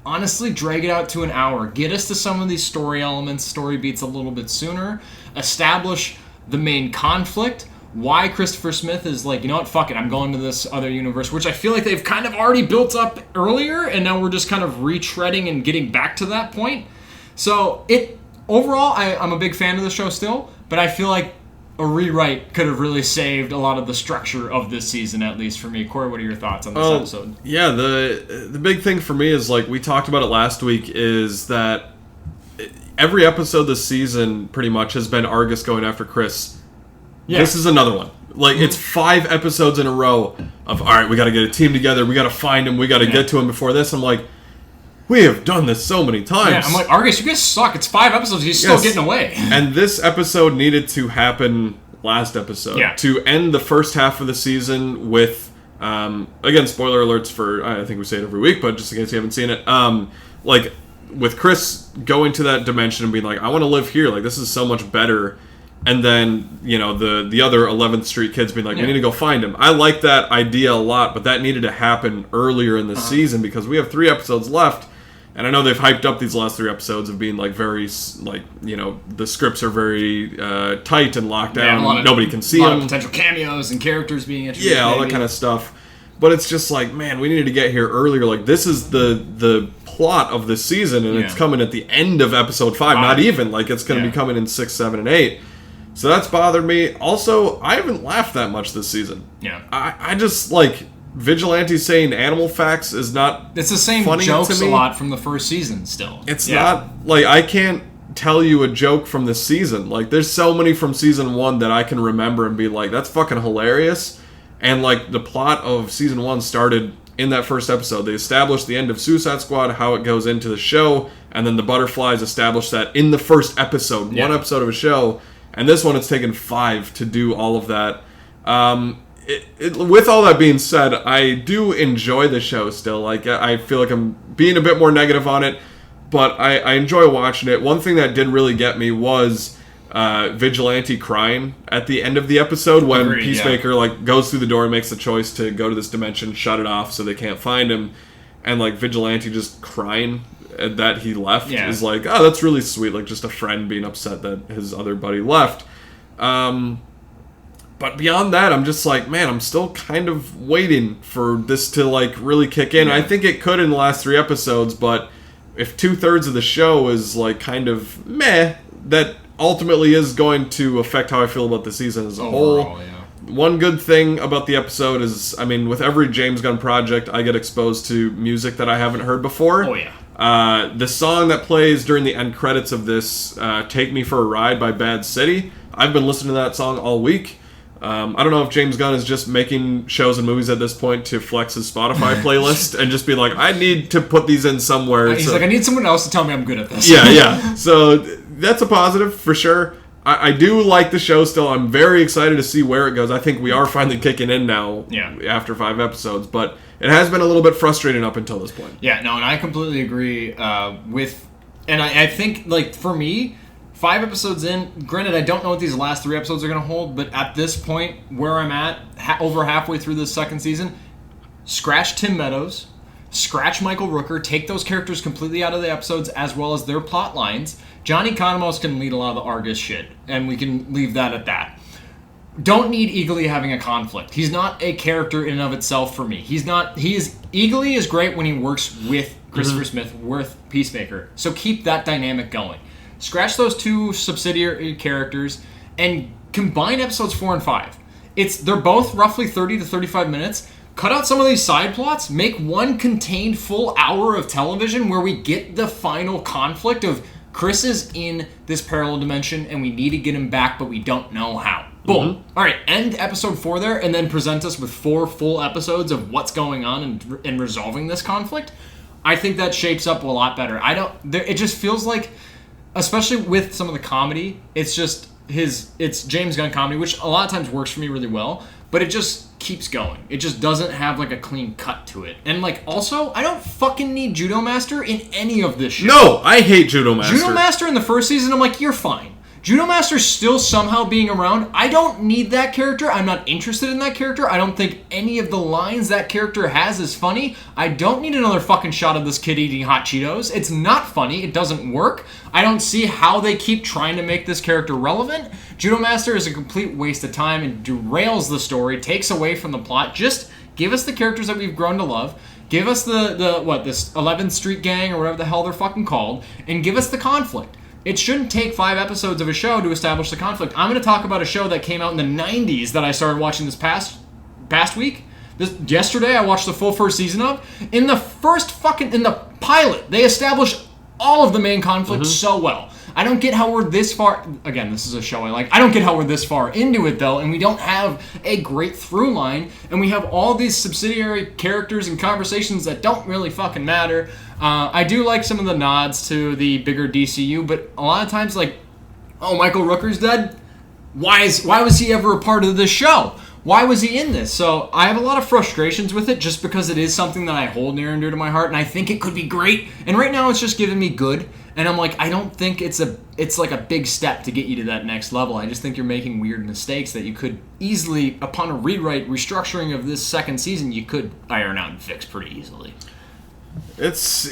honestly, drag it out to an hour. Get us to some of these story elements, story beats a little bit sooner. Establish the main conflict. Why Christopher Smith is like, you know what, fuck it, I'm going to this other universe, which I feel like they've kind of already built up earlier, and now we're just kind of retreading and getting back to that point. So overall, I'm a big fan of the show still, but I feel like a rewrite could have really saved a lot of the structure of this season, at least for me. Corey, what are your thoughts on this episode? Yeah, the big thing for me is, like we talked about it last week, is that every episode this season pretty much has been Argus going after Chris. Yeah. This is another one. Like, it's 5 episodes in a row of, all right, we got to get a team together, we got to find him, we got to get to him before this. I'm like, we have done this so many times. Yeah, I'm like, Argus, you guys suck. It's 5 episodes, he's still getting away. And this episode needed to happen last episode. Yeah. To end the first half of the season with, again, spoiler alerts for, I think we say it every week, but just in case you haven't seen it, like, with Chris going to that dimension and being like, I want to live here, like, this is so much better. And then, you know, the other 11th Street kids being like, we need to go find him. I like that idea a lot, but that needed to happen earlier in the season because we have 3 episodes left. And I know they've hyped up these last 3 episodes of being like very, like, you know, the scripts are very tight and locked down. Nobody can see them. A lot of potential cameos and characters being introduced. Yeah, all that kind of stuff. But it's just like, man, we needed to get here earlier. Like, this is the plot of this season, and it's coming at the end of episode 5. Not even. Like, it's going to be coming in 6, 7, and 8. So that's bothered me. Also, I haven't laughed that much this season. Yeah. I just, like, Vigilante saying animal facts is not It's the same funny jokes to me. a lot from the first season still. It's not, like, I can't tell you a joke from this season. Like, there's so many from season 1 that I can remember and be like, that's fucking hilarious. And, like, the plot of season 1 started in that first episode. They established the end of Suicide Squad, how it goes into the show, and then the Butterflies established that in the first episode, one episode of a show. And this one, it's taken 5 to do all of that. With all that being said, I do enjoy the show still. Like, I feel like I'm being a bit more negative on it, but I enjoy watching it. One thing that did really get me was Vigilante crying at the end of the episode when Peacemaker like goes through the door and makes the choice to go to this dimension, shut it off so they can't find him, and like Vigilante just crying that he left is like, oh, that's really sweet. Like, just a friend being upset that his other buddy left. But beyond that, I'm just like, man, I'm still kind of waiting for this to like really kick in. I think it could in the last 3 episodes, but if 2/3 of the show is like kind of meh, that ultimately is going to affect how I feel about the season as a whole. One good thing about the episode is, I mean, with every James Gunn project, I get exposed to music that I haven't heard before. The song that plays during the end credits of this, Take Me for a Ride by Bad City, I've been listening to that song all week. I don't know if James Gunn is just making shows and movies at this point to flex his Spotify playlist and just be like, I need to put these in somewhere. He's like, I need someone else to tell me I'm good at this. Yeah. So that's a positive for sure. I do like the show still. I'm very excited to see where it goes. I think we are finally kicking in now after 5 episodes, but it has been a little bit frustrating up until this point. Yeah, no, and I completely agree with, and I think, like, for me, 5 episodes in, granted, I don't know what these last 3 episodes are going to hold, but at this point, where I'm at, over halfway through this second season, scratch Tim Meadows, scratch Michael Rooker, take those characters completely out of the episodes as well as their plot lines. Johnny Economos can lead a lot of the Argus shit, and we can leave that at that. Don't need Eagly having a conflict. He's not a character in and of itself for me. Eagly is great when he works with Christopher Smith, with Peacemaker. So keep that dynamic going. Scratch those 2 subsidiary characters and combine episodes 4 and 5. They're both roughly 30 to 35 minutes. Cut out some of these side plots. Make one contained full hour of television where we get the final conflict of Chris is in this parallel dimension and we need to get him back, but we don't know how. Boom. All right, end episode 4 there and then present us with 4 full episodes of what's going on and resolving this conflict. I think that shapes up a lot better. It just feels like, especially with some of the comedy, it's James Gunn comedy, which a lot of times works for me really well, but it just keeps going. It just doesn't have like a clean cut to it. And like, also, I don't fucking need Judo Master in any of this shit. No, I hate Judo Master. Judo Master in the first season, I'm like, you're fine. Judo Master still somehow being around, I don't need that character. I'm not interested in that character. I don't think any of the lines that character has is funny. I don't need another fucking shot of this kid eating hot Cheetos. It's not funny. It doesn't work. I don't see how they keep trying to make this character relevant. Judo Master is a complete waste of time and derails the story, takes away from the plot. Just give us the characters that we've grown to love. Give us this 11th Street Gang or whatever the hell they're fucking called, and give us the conflict. It shouldn't take 5 episodes of a show to establish the conflict. I'm going to talk about a show that came out in the 90s that I started watching this past week. Yesterday, I watched the full first season of. In the pilot, they established all of the main conflict so well. I don't get how we're this far. Again, this is a show I like. I don't get how we're this far into it, though, and we don't have a great through line, and we have all these subsidiary characters and conversations that don't really fucking matter. I do like some of the nods to the bigger DCU, but a lot of times, like, oh, Michael Rooker's dead? Why was he ever a part of this show? Why was he in this? So I have a lot of frustrations with it just because it is something that I hold near and dear to my heart, and I think it could be great. And right now it's just giving me good. And I'm like, I don't think it's like a big step to get you to that next level. I just think you're making weird mistakes that you could easily, upon a restructuring of this second season, you could iron out and fix pretty easily. It's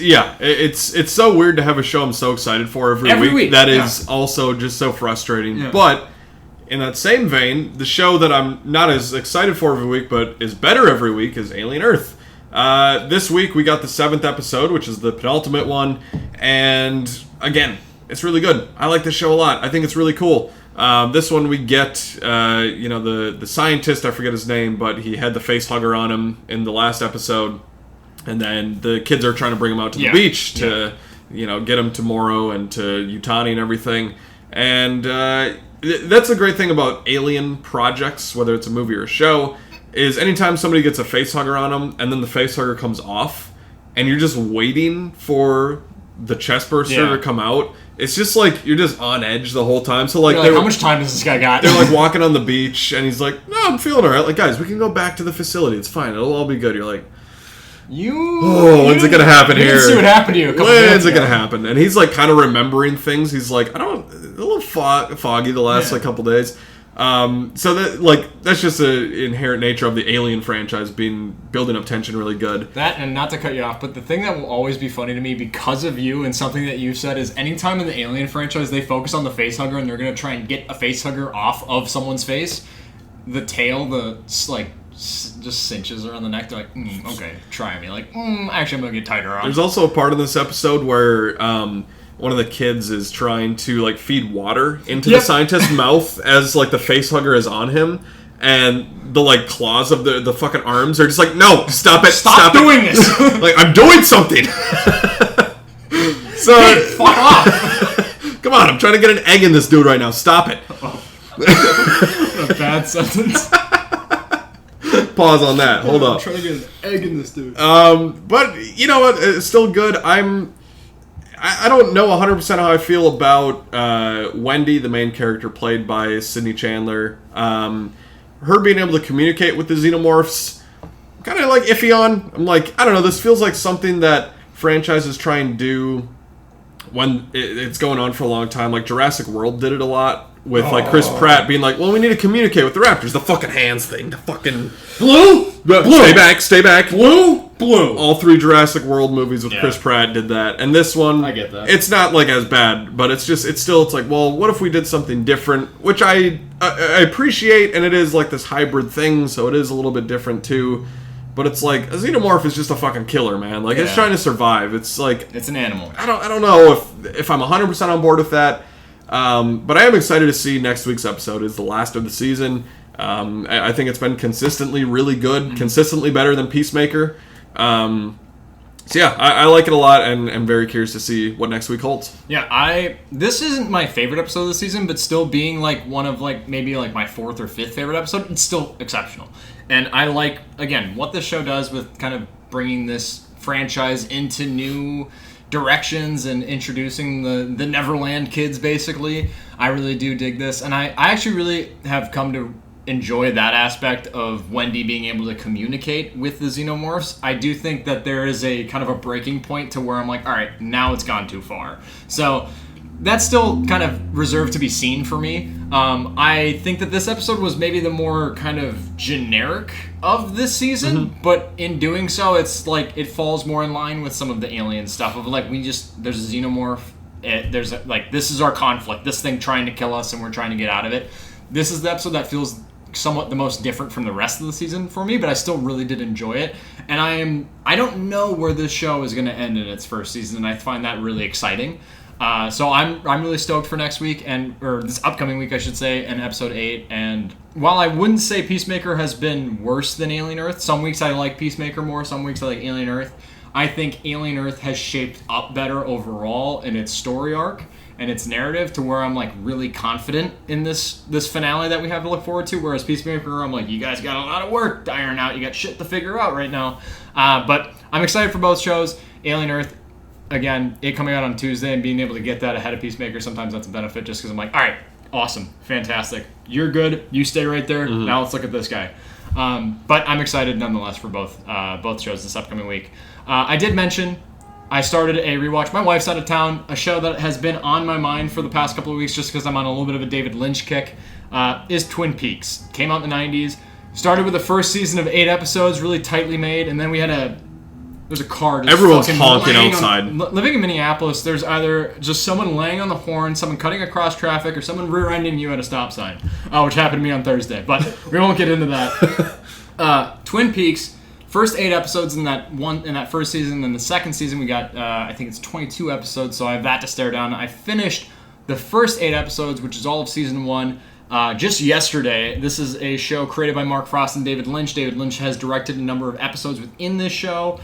so weird to have a show I'm so excited for every week. That is also just so frustrating. Yeah. But in that same vein, the show that I'm not as excited for every week, but is better every week, is Alien Earth. This week we got the 7th episode, which is the penultimate one, and again, it's really good. I like this show a lot. I think it's really cool. This one we get, the scientist, I forget his name, but he had the face hugger on him in the last episode, and then the kids are trying to bring him out to the beach to, get him to Morrow and to Yutani and everything, and that's the great thing about alien projects, whether it's a movie or a show, is anytime somebody gets a facehugger on them and then the facehugger comes off and you're just waiting for the chest burster to come out, it's just like you're just on edge the whole time. So like, how much time does this guy got? They're like walking on the beach and he's like, no, I'm feeling alright. Like, guys, we can go back to the facility. It's fine. It'll all be good. You're like, when's it gonna happen here? Didn't see what happened to you. When's it gonna happen? And he's like kind of remembering things. He's like, a little foggy the last couple days. So that's just the inherent nature of the Alien franchise building up tension really good. That, and not to cut you off, but the thing that will always be funny to me because of you and something that you said is anytime in the Alien franchise they focus on the facehugger and they're going to try and get a facehugger off of someone's face, the tail, just cinches around the neck. They're like, okay, try me. Like, actually I'm going to get tighter on. There's also a part in this episode where one of the kids is trying to feed water into the scientist's mouth as the facehugger is on him, and the claws of the fucking arms are just like, no, stop it, stop doing this. I'm doing something. So hey, fuck off. Come on, I'm trying to get an egg in this dude right now. Stop it. What a bad sentence. Pause on that. Hold up. I'm trying to get an egg in this dude. But you know what? It's still good. I don't know 100% how I feel about Wendy, the main character played by Sydney Chandler. Her being able to communicate with the xenomorphs, kind of iffy on. I'm like, I don't know, this feels like something that franchises try and do when it's going on for a long time. Like Jurassic World did it a lot with Chris Pratt being like, well, we need to communicate with the raptors. The fucking hands thing. The fucking... Blue! Stay back. Blue! All 3 Jurassic World movies with Chris Pratt did that. And this one, I get that. It's not as bad, but it's like, well, what if we did something different? Which I appreciate, and it is this hybrid thing, so it is a little bit different too. But it's like, a xenomorph is just a fucking killer, man. It's trying to survive. It's like... It's an animal. I don't know if I'm 100% on board with that. But I am excited to see next week's episode is the last of the season. I think it's been consistently really good, consistently better than Peacemaker. So yeah, I like it a lot, and I'm very curious to see what next week holds. Yeah, this isn't my favorite episode of the season, but still being one of maybe my 4th or 5th favorite episode, it's still exceptional. And I like, again, what this show does with kind of bringing this franchise into new directions and introducing the Neverland kids, basically. I really do dig this, and I actually really have come to enjoy that aspect of Wendy being able to communicate with the xenomorphs. I do think that there is a kind of a breaking point to where I'm like, all right, now it's gone too far. So that's still kind of reserved to be seen for me. I think that this episode was maybe the more kind of generic of this season, but in doing so, it's like it falls more in line with some of the alien stuff of like there's a xenomorph. This is our conflict, this thing trying to kill us and we're trying to get out of it. This is the episode that feels somewhat the most different from the rest of the season for me, but I still really did enjoy it. And I don't know where this show is going to end in its first season, and I find that really exciting. So I'm really stoked for next week, or this upcoming week, I should say, and episode 8. And while I wouldn't say Peacemaker has been worse than Alien Earth, some weeks I like Peacemaker more, some weeks I like Alien Earth. I think Alien Earth has shaped up better overall in its story arc and its narrative to where I'm like really confident in this finale that we have to look forward to. Whereas Peacemaker, I'm like, you guys got a lot of work to iron out. You got shit to figure out right now. But I'm excited for both shows. Alien Earth, again, it coming out on Tuesday and being able to get that ahead of Peacemaker, sometimes that's a benefit just because I'm like, all right, awesome, fantastic. You're good. You stay right there. Now let's look at this guy. But I'm excited nonetheless for both shows this upcoming week. I did mention I started a rewatch. My wife's out of town. A show that has been on my mind for the past couple of weeks just because I'm on a little bit of a David Lynch kick is Twin Peaks. Came out in the 90s. Started with the first season of 8 episodes, really tightly made, and then we had there's a car just everyone's honking outside. Living in Minneapolis, there's either just someone laying on the horn, someone cutting across traffic, or someone rear-ending you at a stop sign, which happened to me on Thursday, but we won't get into that. Twin Peaks. First 8 episodes in that first season, then the second season we got I think it's 22 episodes, so I have that to stare down. I finished the first 8 episodes, which is all of season 1, just yesterday. This is a show created by Mark Frost and David Lynch. David Lynch has directed a number of episodes within this show,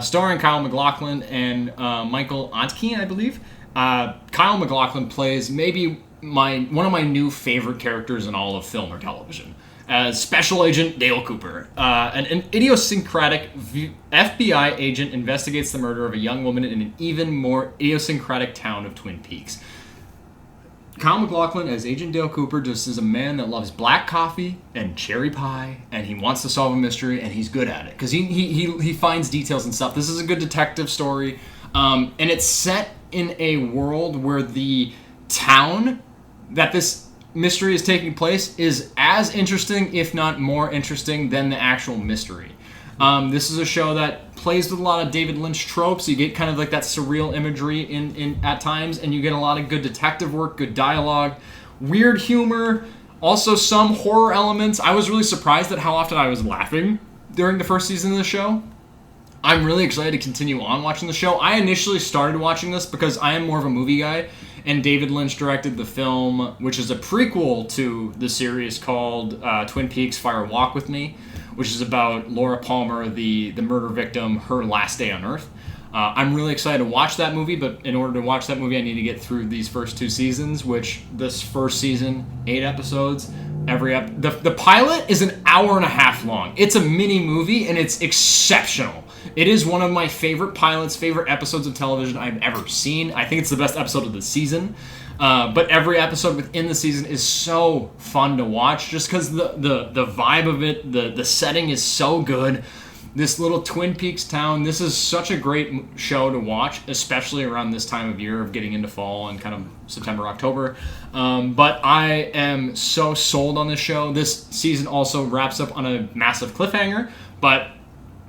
starring Kyle MacLachlan and Michael Ontkean, I believe. Kyle MacLachlan plays maybe one of my new favorite characters in all of film or television, as Special Agent Dale Cooper. An idiosyncratic FBI agent investigates the murder of a young woman in an even more idiosyncratic town of Twin Peaks. Kyle MacLachlan as Agent Dale Cooper just is a man that loves black coffee and cherry pie, and he wants to solve a mystery, and he's good at it because he finds details and stuff. This is a good detective story, and it's set in a world where the town that this mystery is taking place is as interesting, if not more interesting, than the actual mystery. This is a show that plays with a lot of David Lynch tropes. You get kind of like that surreal imagery in at times, and you get a lot of good detective work, good dialogue, weird humor, also some horror elements. I was really surprised at how often I was laughing during the first season of the show. I'm really excited to continue on watching the show. I initially started watching this because I am more of a movie guy, and David Lynch directed the film, which is a prequel to the series called Twin Peaks Fire Walk With Me, which is about Laura Palmer, the murder victim, her last day on Earth. I'm really excited to watch that movie, but in order to watch that movie, I need to get through these first 2 seasons, which this first season, 8 episodes. The pilot is an hour and a half long. It's a mini movie, and it's exceptional. It is one of my favorite pilots, favorite episodes of television I've ever seen. I think it's the best episode of the season. But every episode within the season is so fun to watch just because the vibe of it, the setting is so good. This little Twin Peaks town, this is such a great show to watch, especially around this time of year of getting into fall and kind of September, October. But I am so sold on this show. This season also wraps up on a massive cliffhanger, but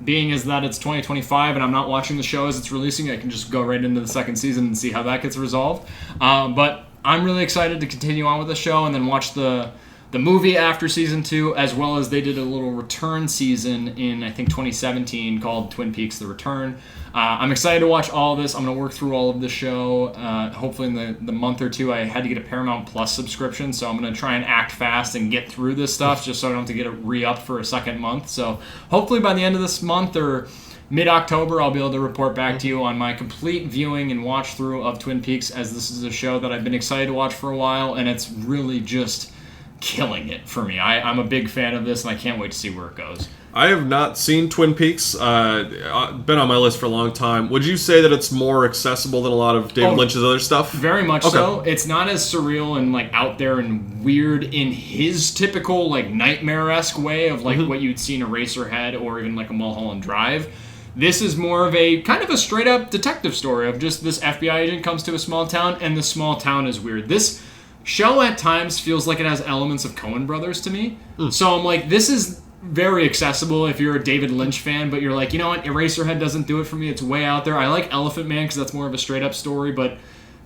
being as that it's 2025 and I'm not watching the show as it's releasing, I can just go right into the second season and see how that gets resolved. But I'm really excited to continue on with the show and then watch the movie after season 2, as well as they did a little return season in, I think, 2017 called Twin Peaks The Return. I'm excited to watch all of this. I'm going to work through all of the show. Hopefully in the month or 2, I had to get a Paramount Plus subscription, so I'm going to try and act fast and get through this stuff just so I don't have to get it re-upped for a second month. So hopefully by the end of this month or mid-October, I'll be able to report back to you on my complete viewing and watch through of Twin Peaks, as this is a show that I've been excited to watch for a while, and it's really just killing it for me. I'm a big fan of this, and I can't wait to see where it goes. I have not seen Twin Peaks. Been on my list for a long time. Would you say that it's more accessible than a lot of David Lynch's other stuff? Very much so. It's not as surreal and like out there and weird in his typical like nightmare-esque way of like what you'd see in Eraserhead or even like a Mulholland Drive. This is more of a kind of a straight up detective story of just this FBI agent comes to a small town, and the small town is weird. This show at times feels like it has elements of Coen Brothers to me. So I'm like, this is very accessible if you're a David Lynch fan, but you're like, you know what, Eraserhead doesn't do it for me. It's way out there. I like Elephant Man because that's more of a straight up story, but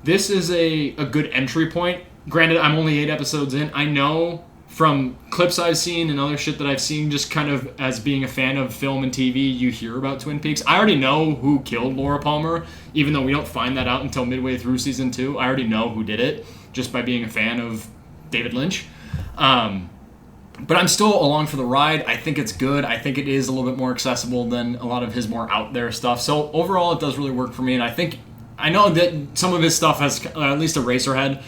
this is a good entry point. Granted, I'm only 8 episodes in. I know from clips I've seen and other shit that I've seen, just kind of as being a fan of film and TV, you hear about Twin Peaks. I already know who killed Laura Palmer, even though we don't find that out until midway through season 2. I already know who did it, just by being a fan of David Lynch. But I'm still along for the ride. I think it's good. I think it is a little bit more accessible than a lot of his more out there stuff. So overall, it does really work for me. And I know that some of his stuff has, at least Eraserhead,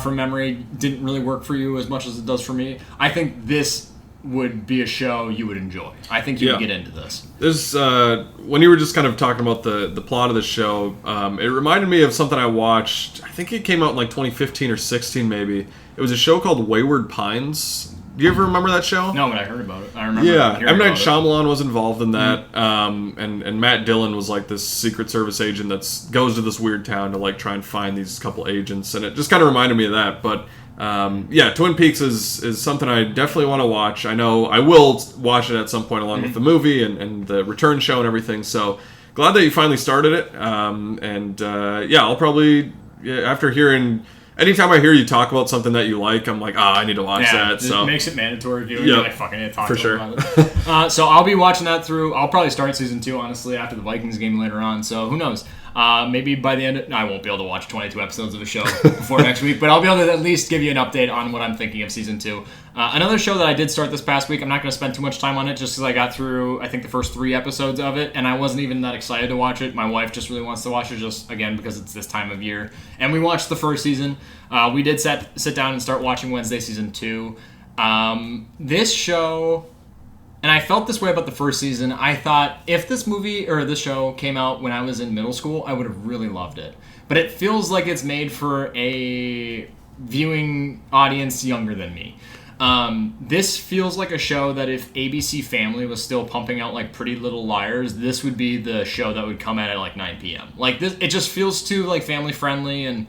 from memory, didn't really work for you as much as it does for me. I think this would be a show you would enjoy. I think you would get into this. There's when you were just kind of talking about the plot of the show, it reminded me of something I watched. I think it came out in like 2015 or 16 maybe. It was a show called Wayward Pines. Do you ever remember that show? No, but I heard about it. I remember. Yeah, M. Night Shyamalan was involved in that, and Matt Dillon was like this Secret Service agent that goes to this weird town to like try and find these couple agents, and it just kind of reminded me of that. But Twin Peaks is something I definitely want to watch. I know I will watch it at some point along with the movie and the return show and everything. So glad that you finally started it. I'll probably after hearing. Anytime I hear you talk about something that you like, I'm like, I need to watch that. So it makes it mandatory viewing. You're like, fucking it, talk for to sure. About it. So I'll be watching that through. I'll probably start season 2, honestly, after the Vikings game later on. So who knows? Maybe by the end, I won't be able to watch 22 episodes of a show before next week, but I'll be able to at least give you an update on what I'm thinking of season 2. Another show that I did start this past week, I'm not going to spend too much time on it just because I got through, I think, the first 3 episodes of it, and I wasn't even that excited to watch it. My wife just really wants to watch it, just, again, because it's this time of year. And we watched the first season. We did sit down and start watching Wednesday season 2. This show... And I felt this way about the first season. I thought if this movie or this show came out when I was in middle school, I would have really loved it. But it feels like it's made for a viewing audience younger than me. This feels like a show that if ABC Family was still pumping out like Pretty Little Liars, this would be the show that would come at like 9 p.m. Like this, it just feels too like family friendly and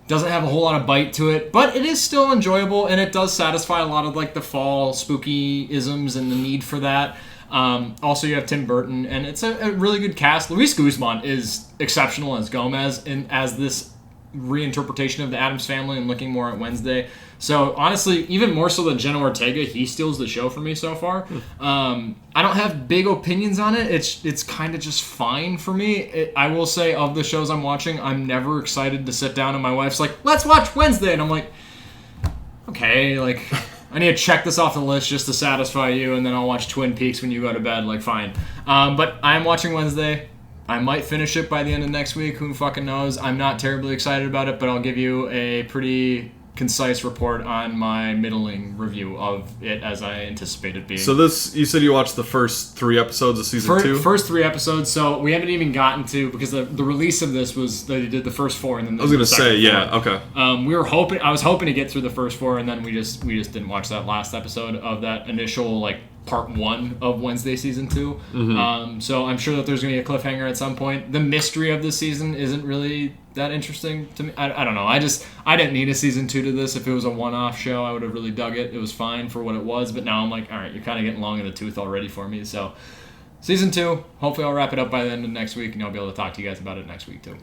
doesn't have a whole lot of bite to it, but it is still enjoyable, and it does satisfy a lot of like the fall spooky-isms and the need for that. Also, you have Tim Burton, and it's a really good cast. Luis Guzman is exceptional as Gomez, and as this reinterpretation of the Addams Family and looking more at Wednesday. So honestly, even more so than Jenna Ortega, he steals the show for me so far. I don't have big opinions on it. It's kind of just fine for me. I will say, of the shows I'm watching, I'm never excited to sit down and my wife's like, let's watch Wednesday, and I'm like, okay, like I need to check this off the list just to satisfy you, and then I'll watch Twin Peaks when you go to bed, like fine. But I'm watching Wednesday. I might finish it by the end of next week. Who fucking knows? I'm not terribly excited about it, but I'll give you a pretty concise report on my middling review of it as I anticipated being. So this, you said you watched the first 3 episodes of season 2? First 3 episodes, so we haven't even gotten to, because the release of this was, they did the first 4 and then I was going to say, yeah, okay. I was hoping to get through the first 4, and then we just didn't watch that last episode of that initial, like, part 1 of Wednesday season 2. So I'm sure that there's going to be a cliffhanger at some point. The mystery of this season isn't really that interesting to me. I don't know. I didn't need a season 2 to this. If it was a one-off show, I would have really dug it. It was fine for what it was, but now I'm like, all right, you're kind of getting long in the tooth already for me. So season 2, hopefully I'll wrap it up by the end of next week, and I'll be able to talk to you guys about it next week too.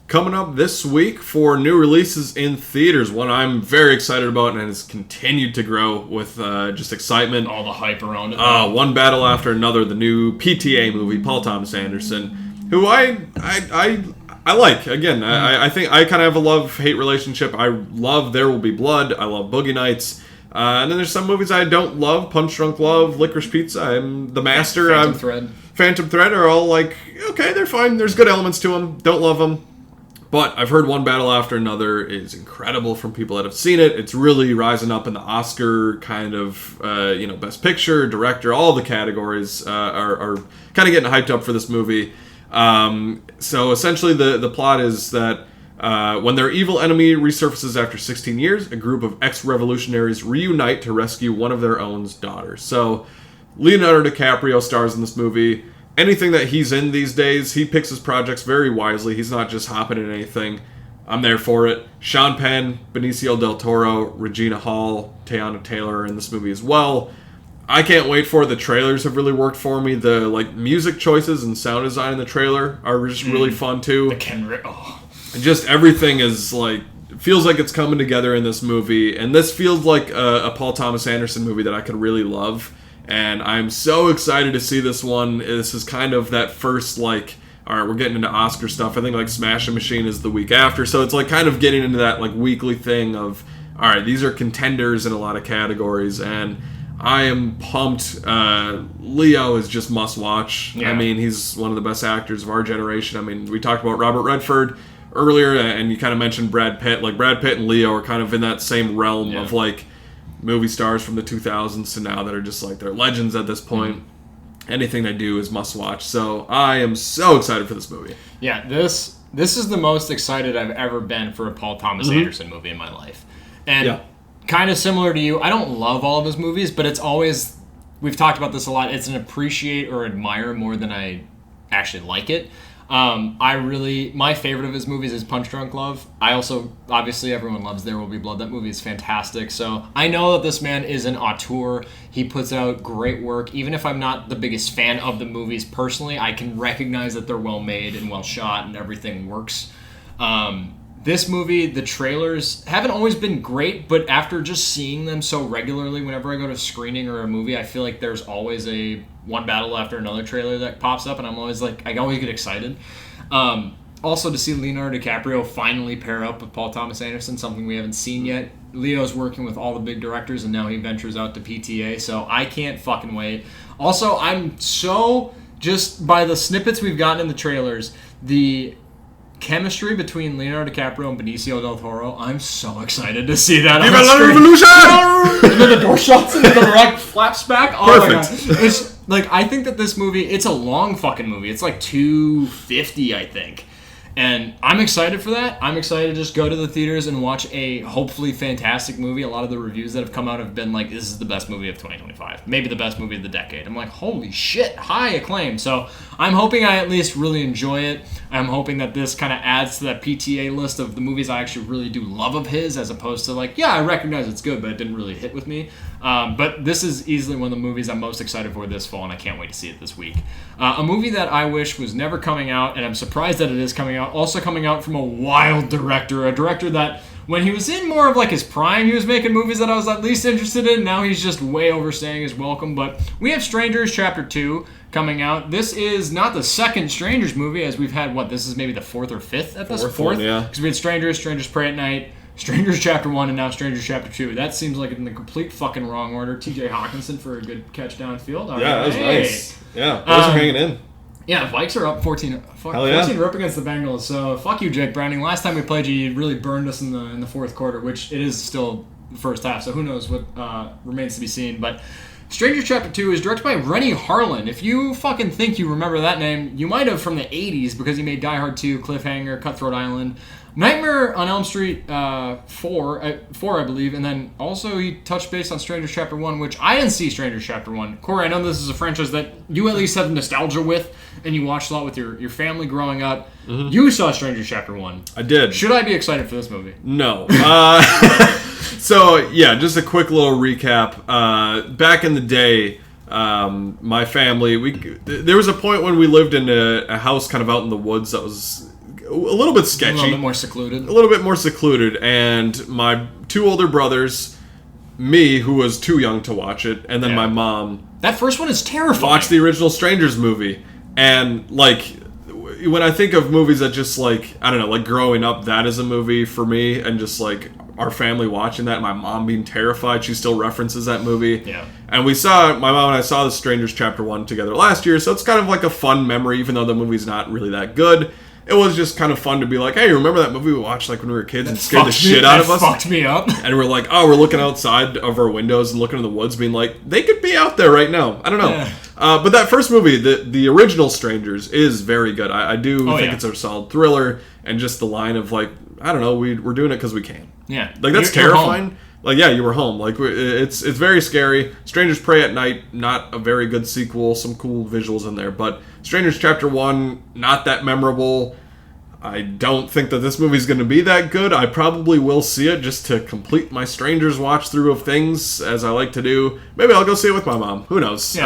Coming up this week for new releases in theaters, one I'm very excited about and has continued to grow with just excitement. All the hype around it. One battle after another, the new PTA movie, Paul Thomas Anderson, who I like. Again, I think I kind of have a love-hate relationship. I love There Will Be Blood. I love Boogie Nights. And then there's some movies I don't love. Punch Drunk Love, Licorice Pizza, I'm The Master. Phantom Thread are all like, okay, they're fine. There's good elements to them. Don't love them. But I've heard One Battle After Another is incredible from people that have seen it. It's really rising up in the Oscar kind of, Best Picture, Director, all the categories are kind of getting hyped up for this movie. So essentially the plot is that when their evil enemy resurfaces after 16 years, a group of ex-revolutionaries reunite to rescue one of their own's daughters. So Leonardo DiCaprio stars in this movie. anything that he's in these days, he picks his projects very wisely. He's not just hopping in anything. I'm there for it. Sean Penn, Benicio del Toro, Regina Hall, Teyana Taylor are in this movie as well. I can't wait for it. The trailers have really worked for me. The music choices and sound design in the trailer are just really fun too. The Kendrick. Oh. Just everything is feels like it's coming together in this movie, and this feels like a Paul Thomas Anderson movie that I could really love. And I'm so excited to see this one. This is kind of that first all right, we're getting into Oscar stuff. I think Smash and Machine is the week after, so it's kind of getting into that weekly thing of, all right, these are contenders in a lot of categories, and I am pumped. Leo is just must watch. Yeah. I mean, he's one of the best actors of our generation. I mean, we talked about Robert Redford earlier, and you kind of mentioned Brad Pitt. Brad Pitt and Leo are kind of in that same realm of movie stars from the 2000s to now that are just they're legends at this point. Anything they do is must watch. So I am so excited for this movie. Yeah, this is the most excited I've ever been for a Paul Thomas Anderson movie in my life. And kind of similar to you, I don't love all of his movies, but it's always, we've talked about this a lot, it's an appreciate or admire more than I actually like it. My favorite of his movies is Punch Drunk Love. I also, obviously everyone loves There Will Be Blood. That movie is fantastic. So I know that this man is an auteur. He puts out great work. Even if I'm not the biggest fan of the movies personally, I can recognize that they're well made and well shot and everything works. This movie, the trailers haven't always been great, but after just seeing them so regularly, whenever I go to screening or a movie, I feel like there's always a one battle after another trailer that pops up, and I'm always I always get excited. Also, to see Leonardo DiCaprio finally pair up with Paul Thomas Anderson, something we haven't seen yet. Leo's working with all the big directors, and now he ventures out to PTA, so I can't fucking wait. Also, I'm so, just by the snippets we've gotten in the trailers, the chemistry between Leonardo DiCaprio and Benicio del Toro, I'm so excited to see that on the screen. Revolution! And then the door shuts and the rug flaps back. Oh Perfect. My God. It's I think that this movie, it's a long fucking movie. It's 250, I think. And I'm excited for that. I'm excited to just go to the theaters and watch a hopefully fantastic movie. A lot of the reviews that have come out have been this is the best movie of 2025. Maybe the best movie of the decade. I'm holy shit, high acclaim. So I'm hoping I at least really enjoy it. I'm hoping that this kind of adds to that PTA list of the movies I actually really do love of his, as opposed to I recognize it's good, but it didn't really hit with me. But this is easily one of the movies I'm most excited for this fall, and I can't wait to see it this week. A movie that I wish was never coming out, and I'm surprised that it is coming out, also coming out from a wild director, a director that when he was in more of his prime, he was making movies that I was at least interested in. Now he's just way overstaying his welcome. But we have Strangers Chapter 2 coming out. This is not the second Strangers movie, as we've had, this is maybe the fourth or fifth at this point? Fourth, yeah. Because we had Strangers Pray at Night, Strangers Chapter 1, and now Strangers Chapter 2. That seems like in the complete fucking wrong order. TJ Hawkinson for a good catch downfield. That was nice. Yeah, those are hanging in. Yeah, Vikes are up 14. 14 yeah. We're up against the Bengals. So fuck you, Jake Browning. Last time we played you really burned us in the fourth quarter, which it is still the first half. So who knows what remains to be seen. But Strangers Chapter 2 is directed by Rennie Harlan. If you fucking think you remember that name, you might have from the 80s, because he made Die Hard 2, Cliffhanger, Cutthroat Island, Nightmare on Elm Street 4, I believe, and then also he touched base on Strangers Chapter 1, which I didn't see Strangers Chapter 1. Corey, I know this is a franchise that you at least have nostalgia with, and you watched a lot with your family growing up. Mm-hmm. You saw Strangers Chapter 1. I did. Should I be excited for this movie? No. So, yeah, just a quick little recap. Back in the day, my family, there was a point when we lived in a house kind of out in the woods that was a little bit sketchy. A little bit more secluded. A little bit more secluded. And my two older brothers, me, who was too young to watch it, and then my mom. That first one is terrifying. Watched the original Strangers movie. And, when I think of movies that just, I don't know, growing up, that is a movie for me, and just, our family watching that, my mom being terrified, she still references that movie. Yeah. And my mom and I saw the Strangers Chapter 1 together last year, so it's kind of a fun memory, even though the movie's not really that good. It was just kind of fun to be hey, remember that movie we watched when we were kids and scared the shit out of us? That fucked me up. And we're we're looking outside of our windows and looking in the woods being they could be out there right now. I don't know. Yeah. But that first movie, the original Strangers, is very good. I do think it's a solid thriller, and just the line of I don't know, we're doing it because we can. Yeah. That's terrifying. like, yeah, you were home. Like, it's very scary. Strangers Prey at Night, not a very good sequel. Some cool visuals in there, but Strangers Chapter 1, not that memorable. I don't think that this movie's going to be that good. I probably will see it just to complete my Strangers watch through of things, as I like to do. Maybe I'll go see it with my mom. Who knows? Yeah.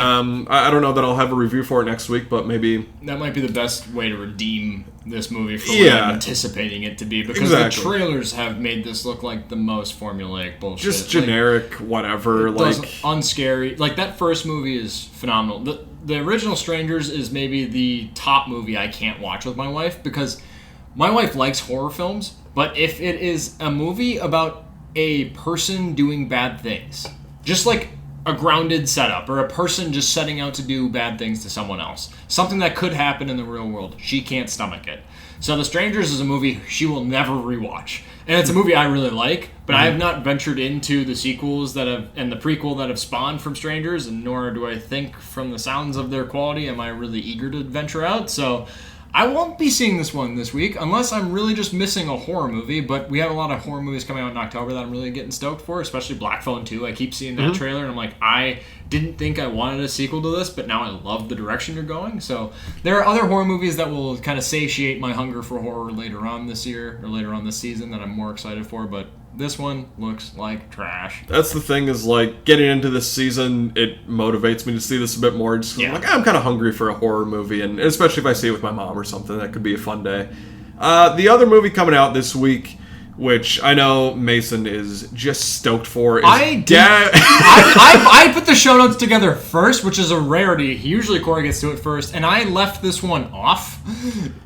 I don't know that I'll have a review for it next week, but maybe... That might be the best way to redeem this movie for what I'm anticipating it to be, because the trailers have made this look like the most formulaic bullshit. Just generic, whatever. Unscary. Like, that first movie is phenomenal. The original Strangers is maybe the top movie I can't watch with my wife, because... My wife likes horror films, but if it is a movie about a person doing bad things, just like a grounded setup, or a person just setting out to do bad things to someone else, something that could happen in the real world, she can't stomach it. So The Strangers is a movie she will never rewatch. And it's a movie I really like, but I have not ventured into the sequels and the prequel that have spawned from Strangers, and nor do I think from the sounds of their quality am I really eager to venture out. So I won't be seeing this one this week unless I'm really just missing a horror movie, but we have a lot of horror movies coming out in October that I'm really getting stoked for, especially Black Phone 2. I keep seeing that trailer and I'm like, I didn't think I wanted a sequel to this, but now I love the direction you're going. So there are other horror movies that will kind of satiate my hunger for horror later on this year or later on this season that I'm more excited for, but this one looks like trash. That's the thing, is like getting into this season, it motivates me to see this a bit more. Just like, I'm kind of hungry for a horror movie, and especially if I see it with my mom or something, that could be a fun day. The other movie coming out this week, which I know Mason is just stoked for, is I put the show notes together first, which is a rarity. Usually Corey gets to it first, and I left this one off,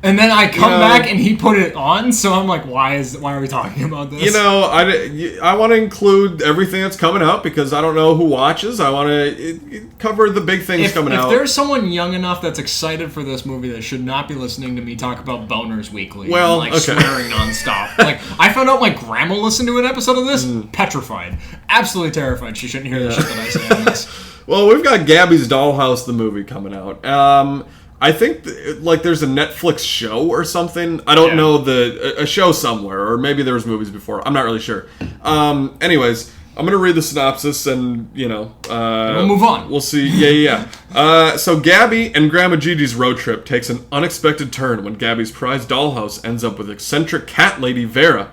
and then I come back and he put it on. So I'm like, why are we talking about this? I want to include everything that's coming out because I don't know who watches. I want to cover the big things coming out. If there's someone young enough that's excited for this movie that should not be listening to me talk about boners weekly, swearing nonstop. Like, I found out my grandma listened to an episode of this, petrified, absolutely terrified. She shouldn't hear the shit that I say on this. Well, we've got Gabby's Dollhouse, the movie, coming out. I think there's a Netflix show or something. I don't know a show somewhere, or maybe there was movies before. I'm not really sure. Anyways, I'm gonna read the synopsis, and we'll move on. We'll see. Yeah. So Gabby and Grandma Gigi's road trip takes an unexpected turn when Gabby's prized dollhouse ends up with eccentric cat lady Vera.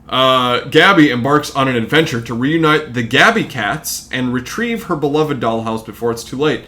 Gabby embarks on an adventure to reunite the Gabby cats and retrieve her beloved dollhouse before it's too late.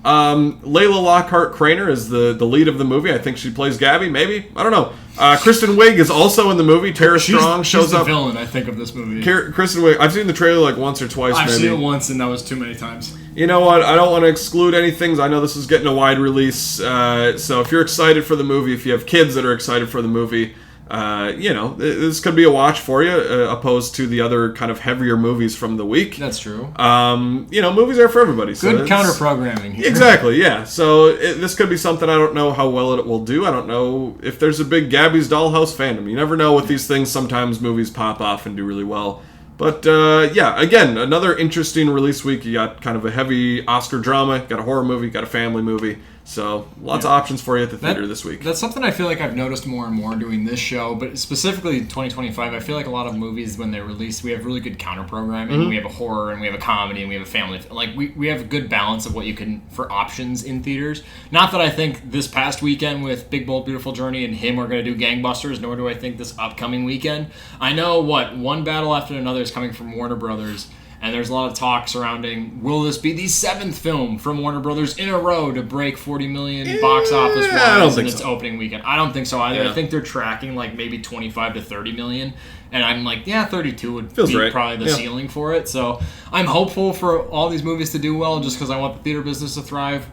Layla Lockhart Craner is the lead of the movie. I think she plays Gabby, maybe? I don't know. Kristen Wiig is also in the movie. Tara Strong shows up. She's the villain, I think, of this movie. Kristen Wiig. I've seen the trailer like once or twice, I've seen it once, and that was too many times. You know what? I don't want to exclude any things. I know this is getting a wide release. So if you're excited for the movie, if you have kids that are excited for the movie, this could be a watch for you, opposed to the other kind of heavier movies from the week. That's true. Movies are for everybody. So good counter-programming here. Exactly, yeah. So this could be something. I don't know how well it will do. I don't know if there's a big Gabby's Dollhouse fandom. You never know with these things. Sometimes movies pop off and do really well. But, again, another interesting release week. You got kind of a heavy Oscar drama, got a horror movie, got a family movie. So, lots of options for you at the theater this week. That's something I feel like I've noticed more and more doing this show, but specifically 2025, I feel like a lot of movies, when they release, we have really good counter-programming. Mm-hmm. We have a horror, and we have a comedy, and we have a family. Like, we have a good balance of what you can, for options in theaters. Not that I think this past weekend with Big Bold Beautiful Journey and him are going to do gangbusters, nor do I think this upcoming weekend. I know, one battle after another is coming from Warner Brothers. And there's a lot of talk surrounding, will this be the 7th film from Warner Brothers in a row to break 40 million box office wise in its opening weekend? I don't think so either. Yeah. I think they're tracking like maybe 25 to 30 million. And I'm like, 32 would be right. Probably the ceiling for it. So I'm hopeful for all these movies to do well just because I want the theater business to thrive.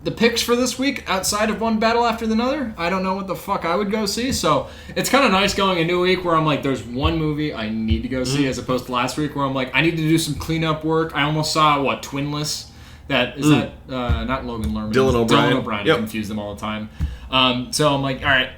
The picks for this week, outside of one battle after another, I don't know what the fuck I would go see. So it's kind of nice going into a week where I'm like, there's one movie I need to go see, as opposed to last week where I'm like, I need to do some cleanup work. I almost saw, Twinless? That not Logan Lerman. Dylan O'Brien. Dylan O'Brien. Yep. I confuse them all the time. So I'm like, all right,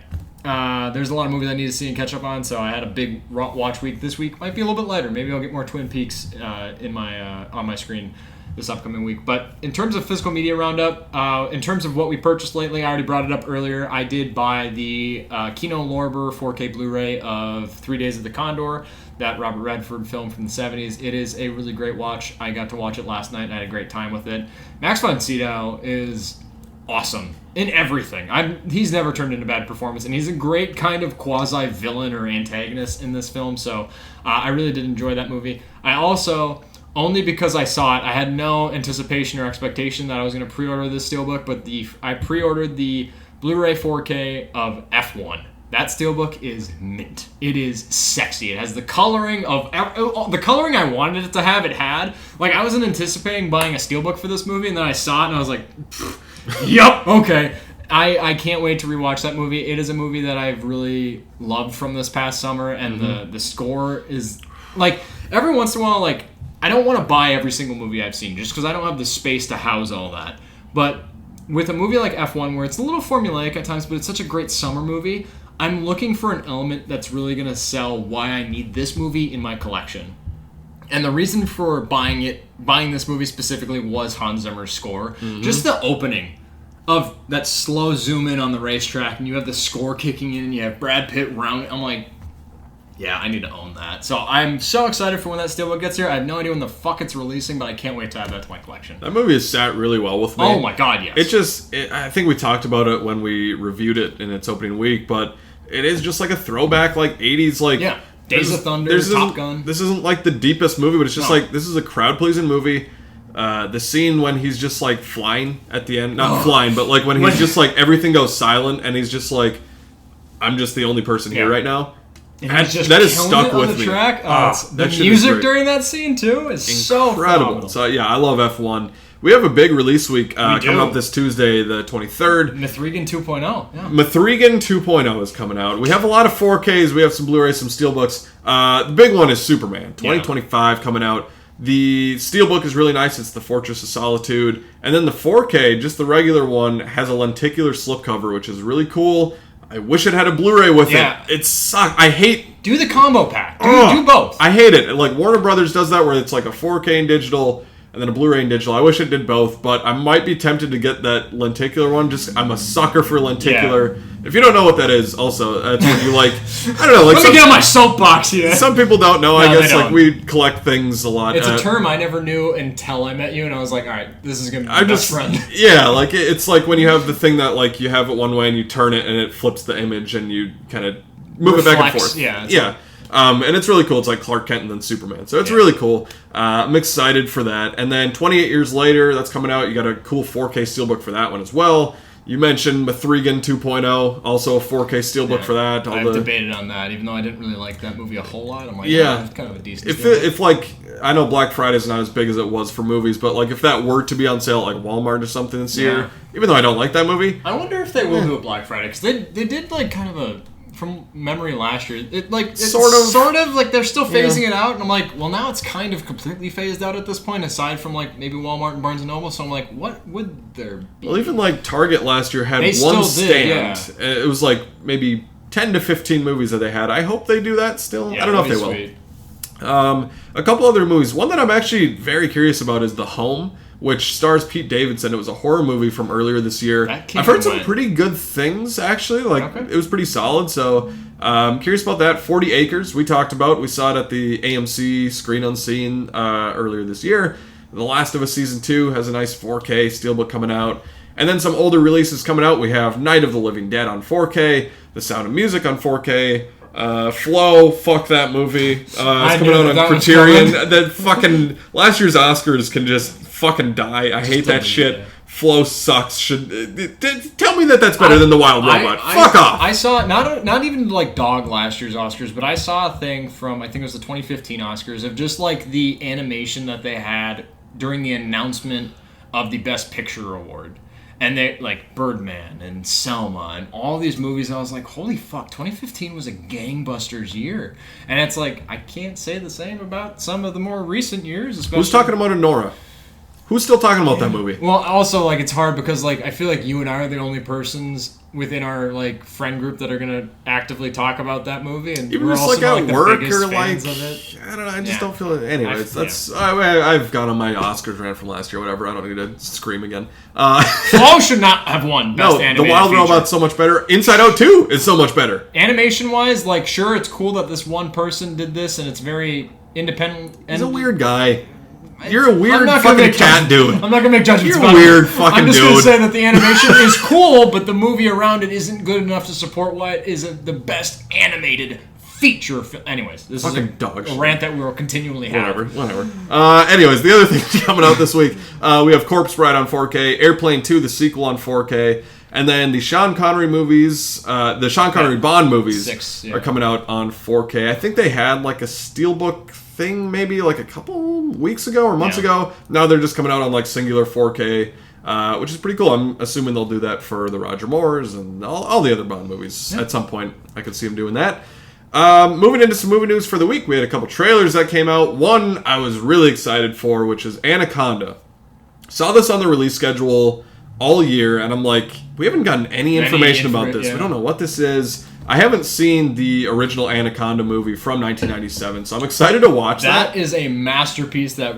there's a lot of movies I need to see and catch up on. So I had a big watch week this week. Might be a little bit lighter. Maybe I'll get more Twin Peaks in my on my screen this upcoming week. But in terms of physical media roundup, in terms of what we purchased lately, I already brought it up earlier. I did buy the Kino Lorber 4K Blu-ray of 3 Days of the Condor. that Robert Redford film from the 70s. It is a really great watch. I got to watch it last night and I had a great time with it. Max von Sydow is awesome in everything. He's never turned in a bad performance, and he's a great kind of quasi-villain or antagonist in this film, so I really did enjoy that movie. I also, only because I saw it, I had no anticipation or expectation that I was going to pre-order this Steelbook, but I pre-ordered the Blu-ray 4K of F1. That Steelbook is mint. It is sexy. It has the coloring I wanted it to have. It had. Like, I wasn't anticipating buying a Steelbook for this movie, and then I saw it, and I was like, yup, okay. I can't wait to rewatch that movie. It is a movie that I've really loved from this past summer, and the score is, like, every once in a while, like, I don't want to buy every single movie I've seen, just because I don't have the space to house all that. But with a movie like F1, where it's a little formulaic at times, but it's such a great summer movie, I'm looking for an element that's really going to sell why I need this movie in my collection. And the reason for buying this movie specifically was Hans Zimmer's score. Just the opening of that slow zoom in on the racetrack, and you have the score kicking in, and you have Brad Pitt round. I'm like, yeah, I need to own that. So I'm so excited for when that Steelbook gets here. I have no idea when the fuck it's releasing, but I can't wait to add that to my collection. That movie has sat really well with me. Oh my god, yes. I think we talked about it when we reviewed it in its opening week, but it is just like a throwback, like 80s, like... Yeah, Days of Thunder, Top Gun. This isn't like the deepest movie, but it's just like, this is a crowd-pleasing movie. The scene when he's just like flying at the end, not flying, but like when he's just like, everything goes silent, and he's just like, I'm just the only person here right now. That is stuck with me. Track. The music during that scene, too, is so incredible. So, yeah, I love F1. We have a big release week coming up this Tuesday, the 23rd. Mithrigan 2.0. Yeah. Mithrigan 2.0 is coming out. We have a lot of 4Ks. We have some Blu-rays, some Steelbooks. The big one is Superman 2025 coming out. The Steelbook is really nice. It's the Fortress of Solitude. And then the 4K, just the regular one, has a lenticular slipcover, which is really cool. I wish it had a Blu-ray with it. It sucks. I hate... Do the combo pack. Do both. I hate it. Like, Warner Brothers does that where it's like a 4K in digital and then a Blu-ray in digital. I wish it did both, but I might be tempted to get that lenticular one. I'm a sucker for lenticular. Yeah. If you don't know what that is, also, that's when you like... I don't know. Like Let me get on my soapbox here. Some people don't know. I guess like we collect things a lot. It's a term I never knew until I met you, and I was like, all right, this is going to be my best friend. Yeah, like it's like when you have the thing that like you have it one way and you turn it and it flips the image and you kind of move it back and forth. Yeah. And it's really cool. It's like Clark Kent and then Superman. So it's really cool. I'm excited for that. And then 28 years later, that's coming out. You got a cool 4K Steelbook for that one as well. You mentioned Mithrigan 2.0, also a 4K Steelbook for that. I've debated on that, even though I didn't really like that movie a whole lot. I'm like, it's kind of a decent if like, I know Black Friday's not as big as it was for movies, but like if that were to be on sale at like Walmart or something this year, even though I don't like that movie. I wonder if they will do a Black Friday, because they did like kind of a... From memory last year, it's sort of like they're still phasing it out, and I'm like, well, now it's kind of completely phased out at this point, aside from like maybe Walmart and Barnes & Noble. So I'm like, what would there be? Well, even like Target last year had one stand. It was like maybe 10 to 15 movies that they had. I hope they do that still. I don't know if they will. A couple other movies. One that I'm actually very curious about is The Home, which stars Pete Davidson. It was a horror movie from earlier this year. I've heard some pretty good things, actually. Like, it was pretty solid, so I'm curious about that. 40 Acres, we talked about. We saw it at the AMC Screen Unseen earlier this year. The Last of Us Season 2 has a nice 4K Steelbook coming out. And then some older releases coming out. We have Night of the Living Dead on 4K, The Sound of Music on 4K, Flow, fuck that movie. It's coming out on Criterion. That fucking last year's Oscars can just fucking die. I hate that shit. Flow sucks. Tell me that's better than The Wild Robot. Fuck off. I saw not even like dog last year's Oscars, but I saw a thing from I think it was the 2015 Oscars of just like the animation that they had during the announcement of the Best Picture award. And they like Birdman and Selma and all these movies. I was like, holy fuck, 2015 was a gangbusters year. And it's like, I can't say the same about some of the more recent years. Especially. Who's talking about Nora? Who's still talking about that movie? Well, also, like, it's hard because, like, I feel like you and I are the only persons within our like friend group that are gonna actively talk about that movie, and even we're just also like not, at work the biggest or like fans of it. I don't know. I just don't feel it. Anyways, Yeah. I've gone on my Oscars rant from last year. Whatever. I don't need to scream again. Flow should not have won Best No, The Animated Wild Feature. Robot's so much better. Inside Out 2 is so much better. Animation-wise, like, sure, it's cool that this one person did this, and it's very independent. He's a weird guy. You're a weird not fucking gonna make cat dude. I'm not gonna make judgments You're about a weird it. fucking I'm just dude. gonna say that the animation is cool, but the movie around it isn't good enough to support what is the best animated feature film. Anyways, this Fucking is dog a shit. rant that we will continually have. Whatever. Anyways, the other thing coming out this week, we have Corpse Bride on 4K, Airplane 2, the sequel on 4K, and then the Sean Connery movies, the Sean Connery Bond movies 6, are coming out on 4K. I think they had like a steelbook thing maybe like a couple weeks ago or months ago. Now they're just coming out on like singular 4K, which is pretty cool. I'm assuming they'll do that for the Roger Moores and all the other Bond movies. At some point, I could see them doing that. Moving into some movie news for the week, we had a couple trailers that came out. One I was really excited for, which is Anaconda. Saw this on the release schedule all year, and I'm like, we haven't gotten any information about this. Yeah. We don't know what this is. I haven't seen the original Anaconda movie from 1997, so I'm excited to watch that. That is a masterpiece that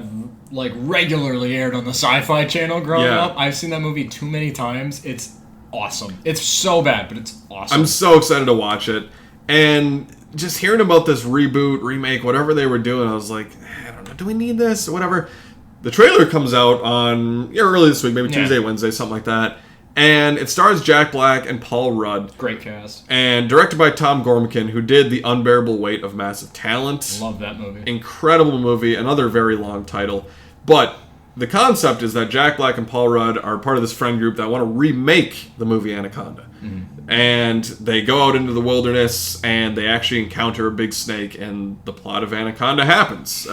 like regularly aired on the Sci-Fi Channel growing up. I've seen that movie too many times. It's awesome. It's so bad, but it's awesome. I'm so excited to watch it. And just hearing about this reboot, remake, whatever they were doing, I was like, I don't know, do we need this or whatever? The trailer comes out on early this week, maybe Tuesday, Wednesday, something like that. And it stars Jack Black and Paul Rudd. Great cast. And directed by Tom Gormican, who did The Unbearable Weight of Massive Talent. Love that movie. Incredible movie, another very long title. But the concept is that Jack Black and Paul Rudd are part of this friend group that want to remake the movie Anaconda. Mm-hmm. And they go out into the wilderness and they actually encounter a big snake, and the plot of Anaconda happens.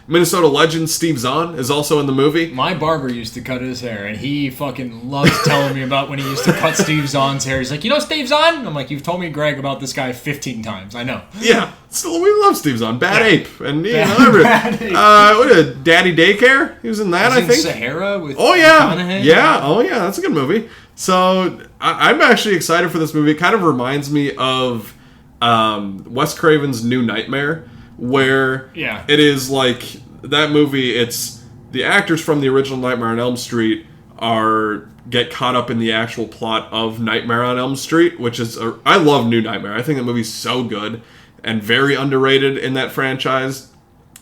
Minnesota legend Steve Zahn is also in the movie. My barber used to cut his hair, and he fucking loves telling me about when he used to cut Steve Zahn's hair. He's like, you know Steve Zahn? I'm like, you've told me, Greg, about this guy 15 times. I know. Yeah, still we love Steve Zahn. Bad Ape, and Bad Ape. What a Daddy Daycare. He was in that, I think. Sahara with McConaughey. Yeah, that's a good movie. So I'm actually excited for this movie. It kind of reminds me of Wes Craven's New Nightmare, where it is like that movie. It's the actors from the original Nightmare on Elm Street get caught up in the actual plot of Nightmare on Elm Street, which is I love New Nightmare. I think the movie's so good and very underrated in that franchise.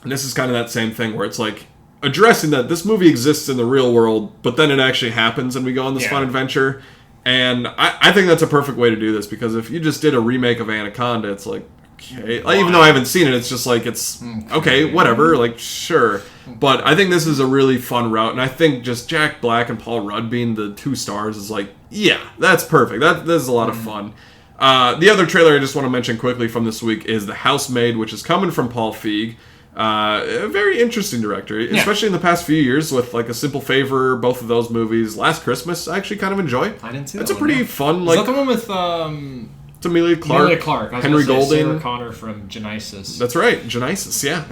And this is kind of that same thing where it's like addressing that this movie exists in the real world, but then it actually happens and we go on this fun adventure. And I think that's a perfect way to do this, because if you just did a remake of Anaconda, it's like, okay, even though I haven't seen it, it's just like, it's okay, whatever, like, sure. But I think this is a really fun route, and I think just Jack Black and Paul Rudd being the two stars is like, yeah, that's perfect. This is a lot of fun. The other trailer I just want to mention quickly from this week is The Housemaid, which is coming from Paul Feig. A very interesting director, especially in the past few years with like A Simple Favor, both of those movies. Last Christmas, I actually kind of enjoy. I didn't see that. It's a pretty fun, Is like... Is that the one with... It's Amelia Clarke. Amelia Clarke. I was Henry gonna say Golding. Sarah Connor from Genesis. That's right, Genesis, yeah.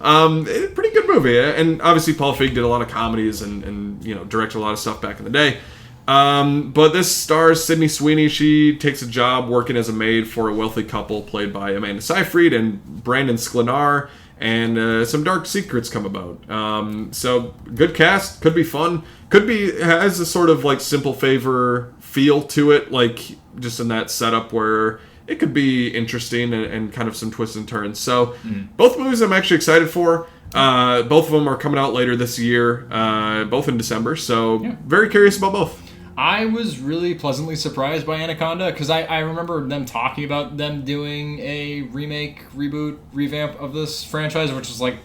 Pretty good movie. And obviously Paul Feig did a lot of comedies and directed a lot of stuff back in the day. But this stars Sydney Sweeney. She takes a job working as a maid for a wealthy couple played by Amanda Seyfried and Brandon Sklenar. And some dark secrets come about. So good cast, could be fun. Has a sort of like Simple Favor feel to it, like just in that setup where it could be interesting and kind of some twists and turns. So both movies I'm actually excited for. Both of them are coming out later this year, both in December. So very curious about both. I was really pleasantly surprised by Anaconda, because I remember them talking about them doing a remake, reboot, revamp of this franchise, which is like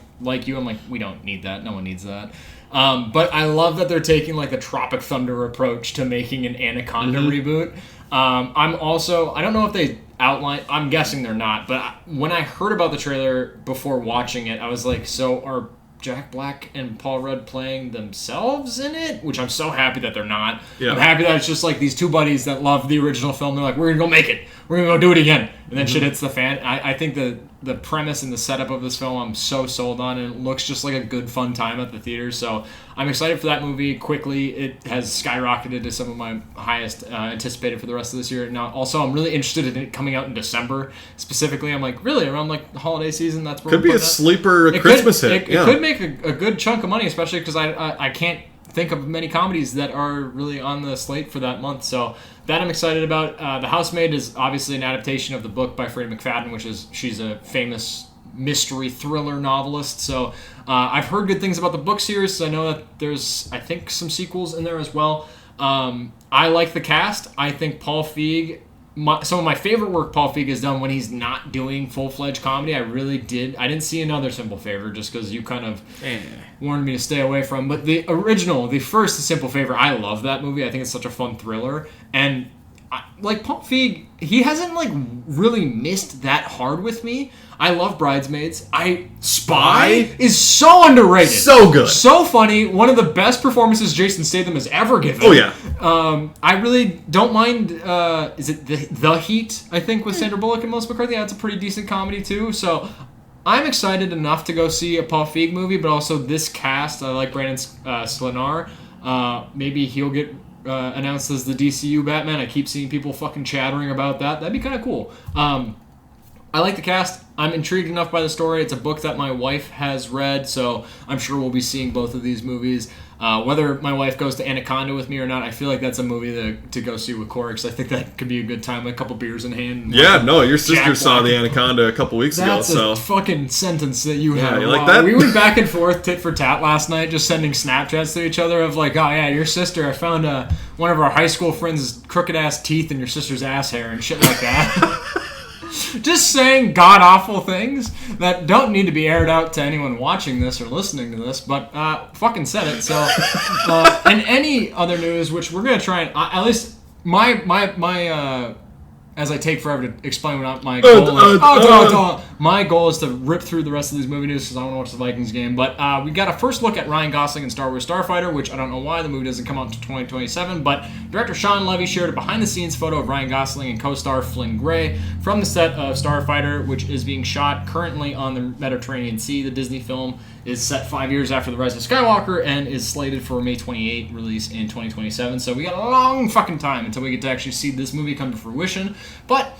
you, I'm like, we don't need that. No one needs that. But I love that they're taking like the Tropic Thunder approach to making an Anaconda reboot. I'm also, I don't know if they outlined, I'm guessing they're not, but when I heard about the trailer before watching it, I was like, so are Jack Black and Paul Rudd playing themselves in it? Which I'm so happy that they're not. Yeah. I'm happy that it's just like these two buddies that love the original film. They're like, we're going to go make it. We're going to go do it again. and then shit hits the fan. I think the premise and the setup of this film I'm so sold on, and it looks just like a good fun time at the theater. So I'm excited for that movie. Quickly, it has skyrocketed to some of my highest anticipated for the rest of this year. Now, also, I'm really interested in it coming out in December. Specifically, I'm like, really, around like the holiday season? That's where could be a sleeper Christmas hit. It could make a good chunk of money, especially because I can't think of many comedies that are really on the slate for that month. So that I'm excited about. The Housemaid is obviously an adaptation of the book by Freida McFadden, she's a famous mystery thriller novelist. So I've heard good things about the book series. So I know that there's, I think, some sequels in there as well. I like the cast. I think Paul Feig, some of my favorite work Paul Feig has done when he's not doing full-fledged comedy. I really did. I didn't see Another Simple Favor just because you kind of warned me to stay away from. But the first Simple Favor, I love that movie. I think it's such a fun thriller. And like Paul Feig, he hasn't like really missed that hard with me. I love Bridesmaids. Spy is so underrated. So good. So funny. One of the best performances Jason Statham has ever given. Oh, yeah. I really don't mind, is it The Heat, I think, with Sandra Bullock and Melissa McCarthy? That's a pretty decent comedy, too. So I'm excited enough to go see a Paul Feig movie, but also this cast. I like Brandon Sklenar. Maybe he'll get announced as the DCU Batman. I keep seeing people fucking chattering about that. That'd be kind of cool. I like the cast. I'm intrigued enough by the story. It's a book that my wife has read, so I'm sure we'll be seeing both of these movies. Whether my wife goes to Anaconda with me or not, I feel like that's a movie to go see with Corey, because I think that could be a good time, like a couple beers in hand. Yeah, no, your sister saw the Anaconda a couple weeks ago. That's a fucking sentence that you have. You like that? We went back and forth tit for tat last night, just sending Snapchats to each other of like, oh yeah, your sister, I found one of our high school friends' crooked-ass teeth in your sister's ass hair and shit like that. Just saying god-awful things that don't need to be aired out to anyone watching this or listening to this, but fucking said it. So, and any other news, which we're going to try and, at least my as I take forever to explain what my goal is. My goal is to rip through the rest of these movie news because I want to watch the Vikings game. But we got a first look at Ryan Gosling in Star Wars Starfighter, which I don't know why the movie doesn't come out until 2027. But director Sean Levy shared a behind-the-scenes photo of Ryan Gosling and co-star Flynn Gray from the set of Starfighter, which is being shot currently on the Mediterranean Sea. The Disney film is set 5 years after The Rise of Skywalker and is slated for May 28 release in 2027. So we got a long fucking time until we get to actually see this movie come to fruition. But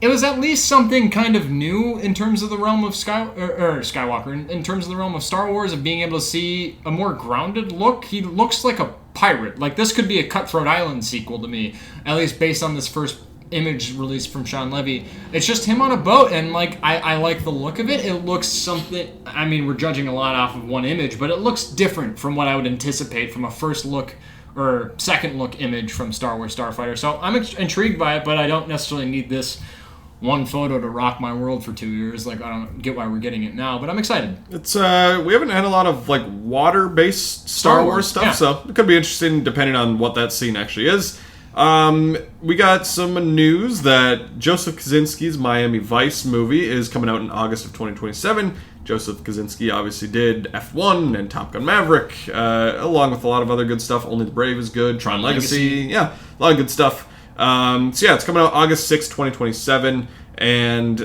it was at least something kind of new in terms of the realm of Skywalker, in terms of the realm of Star Wars, of being able to see a more grounded look. He looks like a pirate. Like, this could be a Cutthroat Island sequel to me, at least based on this first image released from Sean Levy. It's just him on a boat, and like I like the look of it. It looks something, I mean, we're judging a lot off of one image, but it looks different from what I would anticipate from a first look or second look image from Star Wars Starfighter. So I'm intrigued by it, but I don't necessarily need this one photo to rock my world for 2 years. Like, I don't get why we're getting it now, but I'm excited. It's we haven't had a lot of like water-based Star Wars stuff, so it could be interesting depending on what that scene actually is. We got some news that Joseph Kosinski's Miami Vice movie is coming out in August of 2027. Joseph Kosinski obviously did F1 and Top Gun Maverick, along with a lot of other good stuff. Only the Brave is good. Tron Legacy. Yeah, a lot of good stuff. So yeah, it's coming out August 6, 2027. And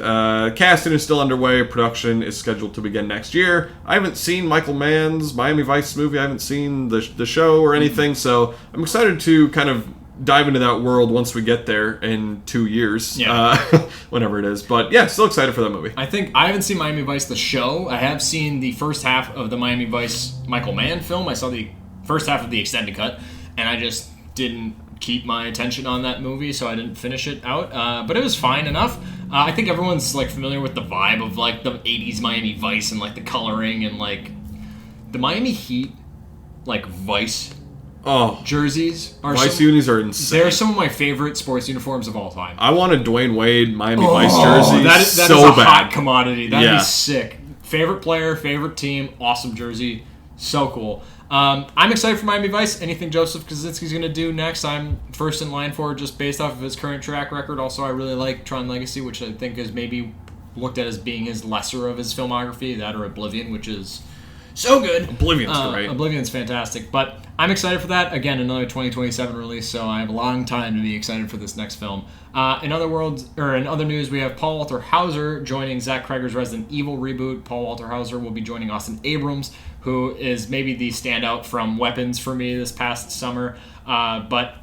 casting is still underway. Production is scheduled to begin next year. I haven't seen Michael Mann's Miami Vice movie. I haven't seen the show or anything. So I'm excited to kind of dive into that world once we get there in 2 years, whenever it is. But yeah, still excited for that movie. I think I haven't seen Miami Vice the show. I have seen the first half of the Miami Vice Michael Mann film. I saw the first half of the extended cut, and I just didn't keep my attention on that movie, so I didn't finish it out. But it was fine enough. I think everyone's like familiar with the vibe of like the 80s Miami Vice and like the coloring and like the Miami Heat, like Vice. Jerseys are Vice unis are insane. They're some of my favorite sports uniforms of all time. I want a Dwayne Wade Miami Vice jersey. That is so a bad. hot commodity. That'd be sick. Favorite player, favorite team, awesome jersey, so cool. I'm excited for Miami Vice. Anything Joseph Kosinski's going to do next, I'm first in line for, just based off of his current track record. Also, I really like Tron Legacy, which I think is maybe looked at as being his lesser of his filmography. That or Oblivion, which is so good. Oblivion's great. Oblivion's fantastic. But I'm excited for that. Again, another 2027 release, so I have a long time to be excited for this next film. In other news, we have Paul Walter Hauser joining Zach Cregger's Resident Evil reboot. Paul Walter Hauser will be joining Austin Abrams, who is maybe the standout from Weapons for me this past summer. But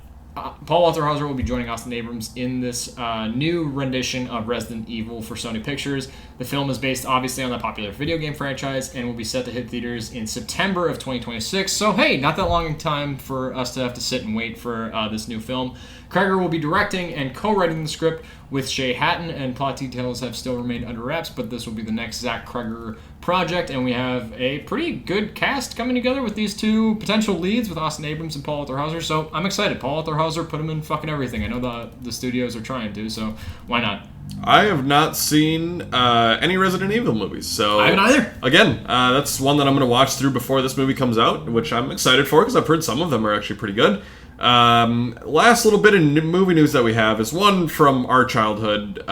Paul Walter Hauser will be joining Austin Abrams in this new rendition of Resident Evil for Sony Pictures. The film is based obviously on the popular video game franchise and will be set to hit theaters in September of 2026. So hey, not that long in time for us to have to sit and wait for this new film. Cregger will be directing and co-writing the script with Shay Hatton, and plot details have still remained under wraps, but this will be the next Zach Cregger project, and we have a pretty good cast coming together with these two potential leads with Austin Abrams and Paul Walter Hauser, so I'm excited. Paul Walter Hauser, put him in fucking everything. I know the studios are trying to, so why not? I have not seen any Resident Evil movies, so I haven't either. Again, that's one that I'm going to watch through before this movie comes out, which I'm excited for because I've heard some of them are actually pretty good. Last little bit of movie news that we have is one from our childhood,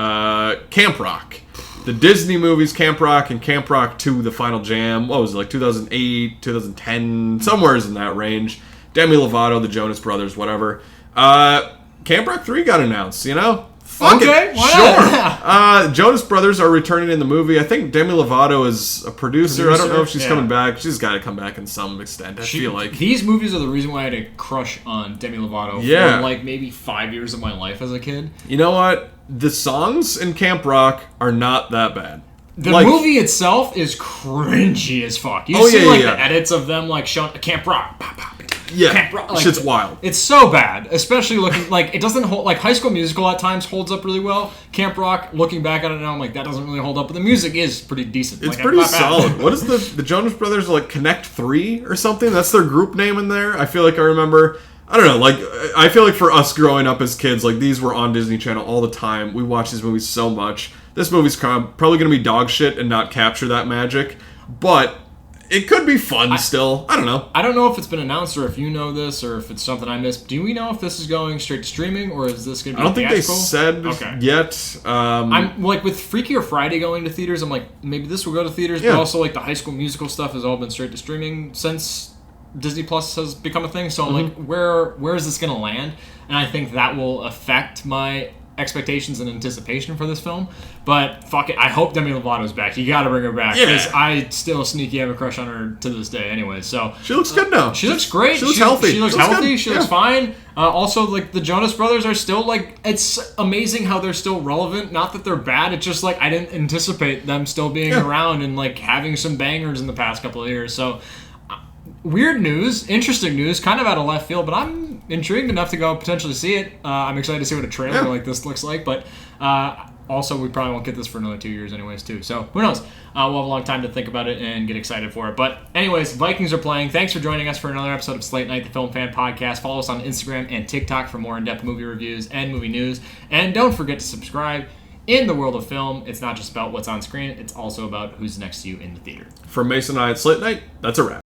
Camp Rock. The Disney movies Camp Rock and Camp Rock 2, The Final Jam. What was it, like 2008, 2010, somewhere in that range. Demi Lovato, the Jonas Brothers, whatever. Camp Rock 3 got announced, you know? Fuck okay, it. why Sure. Jonas Brothers are returning in the movie. I think Demi Lovato is a producer. I don't know if she's coming back. She's got to come back in some extent, I feel like. These movies are the reason why I had a crush on Demi Lovato for like maybe 5 years of my life as a kid. You know what? The songs in Camp Rock are not that bad. The movie itself is cringy as fuck. You see the edits of them like showing Camp Rock. Yeah, Camp Rock, like, shit's wild. It's so bad, especially looking like it doesn't hold. Like High School Musical at times holds up really well. Camp Rock, looking back at it now, I'm like that doesn't really hold up. But the music is pretty decent. It's like, pretty solid. What is the Jonas Brothers like? Connect 3 or something? That's their group name in there. I feel like I remember. I don't know. Like I feel like for us growing up as kids, like these were on Disney Channel all the time. We watched these movies so much. This movie's probably going to be dog shit and not capture that magic, but it could be fun still. I don't know. I don't know if it's been announced or if you know this or if it's something I missed. Do we know if this is going straight to streaming or is this going to be theatrical? I don't think they said yet. I'm like with Freakier Friday going to theaters. I'm like maybe this will go to theaters, but also like the High School Musical stuff has all been straight to streaming since Disney Plus has become a thing. So I'm like, where is this going to land? And I think that will affect my expectations and anticipation for this film, but fuck it, I hope Demi Lovato's back. You gotta bring her back because I still sneaky have a crush on her to this day anyway. So she looks good now. She looks great. She looks healthy. She looks healthy. She looks fine. Also, like the Jonas Brothers are still like, it's amazing how they're still relevant. Not that they're bad. It's just like I didn't anticipate them still being around and like having some bangers in the past couple of years. So weird news, interesting news, kind of out of left field, but I'm intrigued enough to go potentially see it. I'm excited to see what a trailer like this looks like, but also we probably won't get this for another 2 years anyways too, so who knows. We'll have a long time to think about it and get excited for it. But anyways, Vikings are playing. Thanks for joining us for another episode of Slate Night, the Film Fan Podcast. Follow us on Instagram and TikTok for more in-depth movie reviews and movie news, and don't forget to subscribe. In the world of film, it's not just about what's on screen, it's also about who's next to you in the theater. From Mason and I at Slate Night, that's a wrap.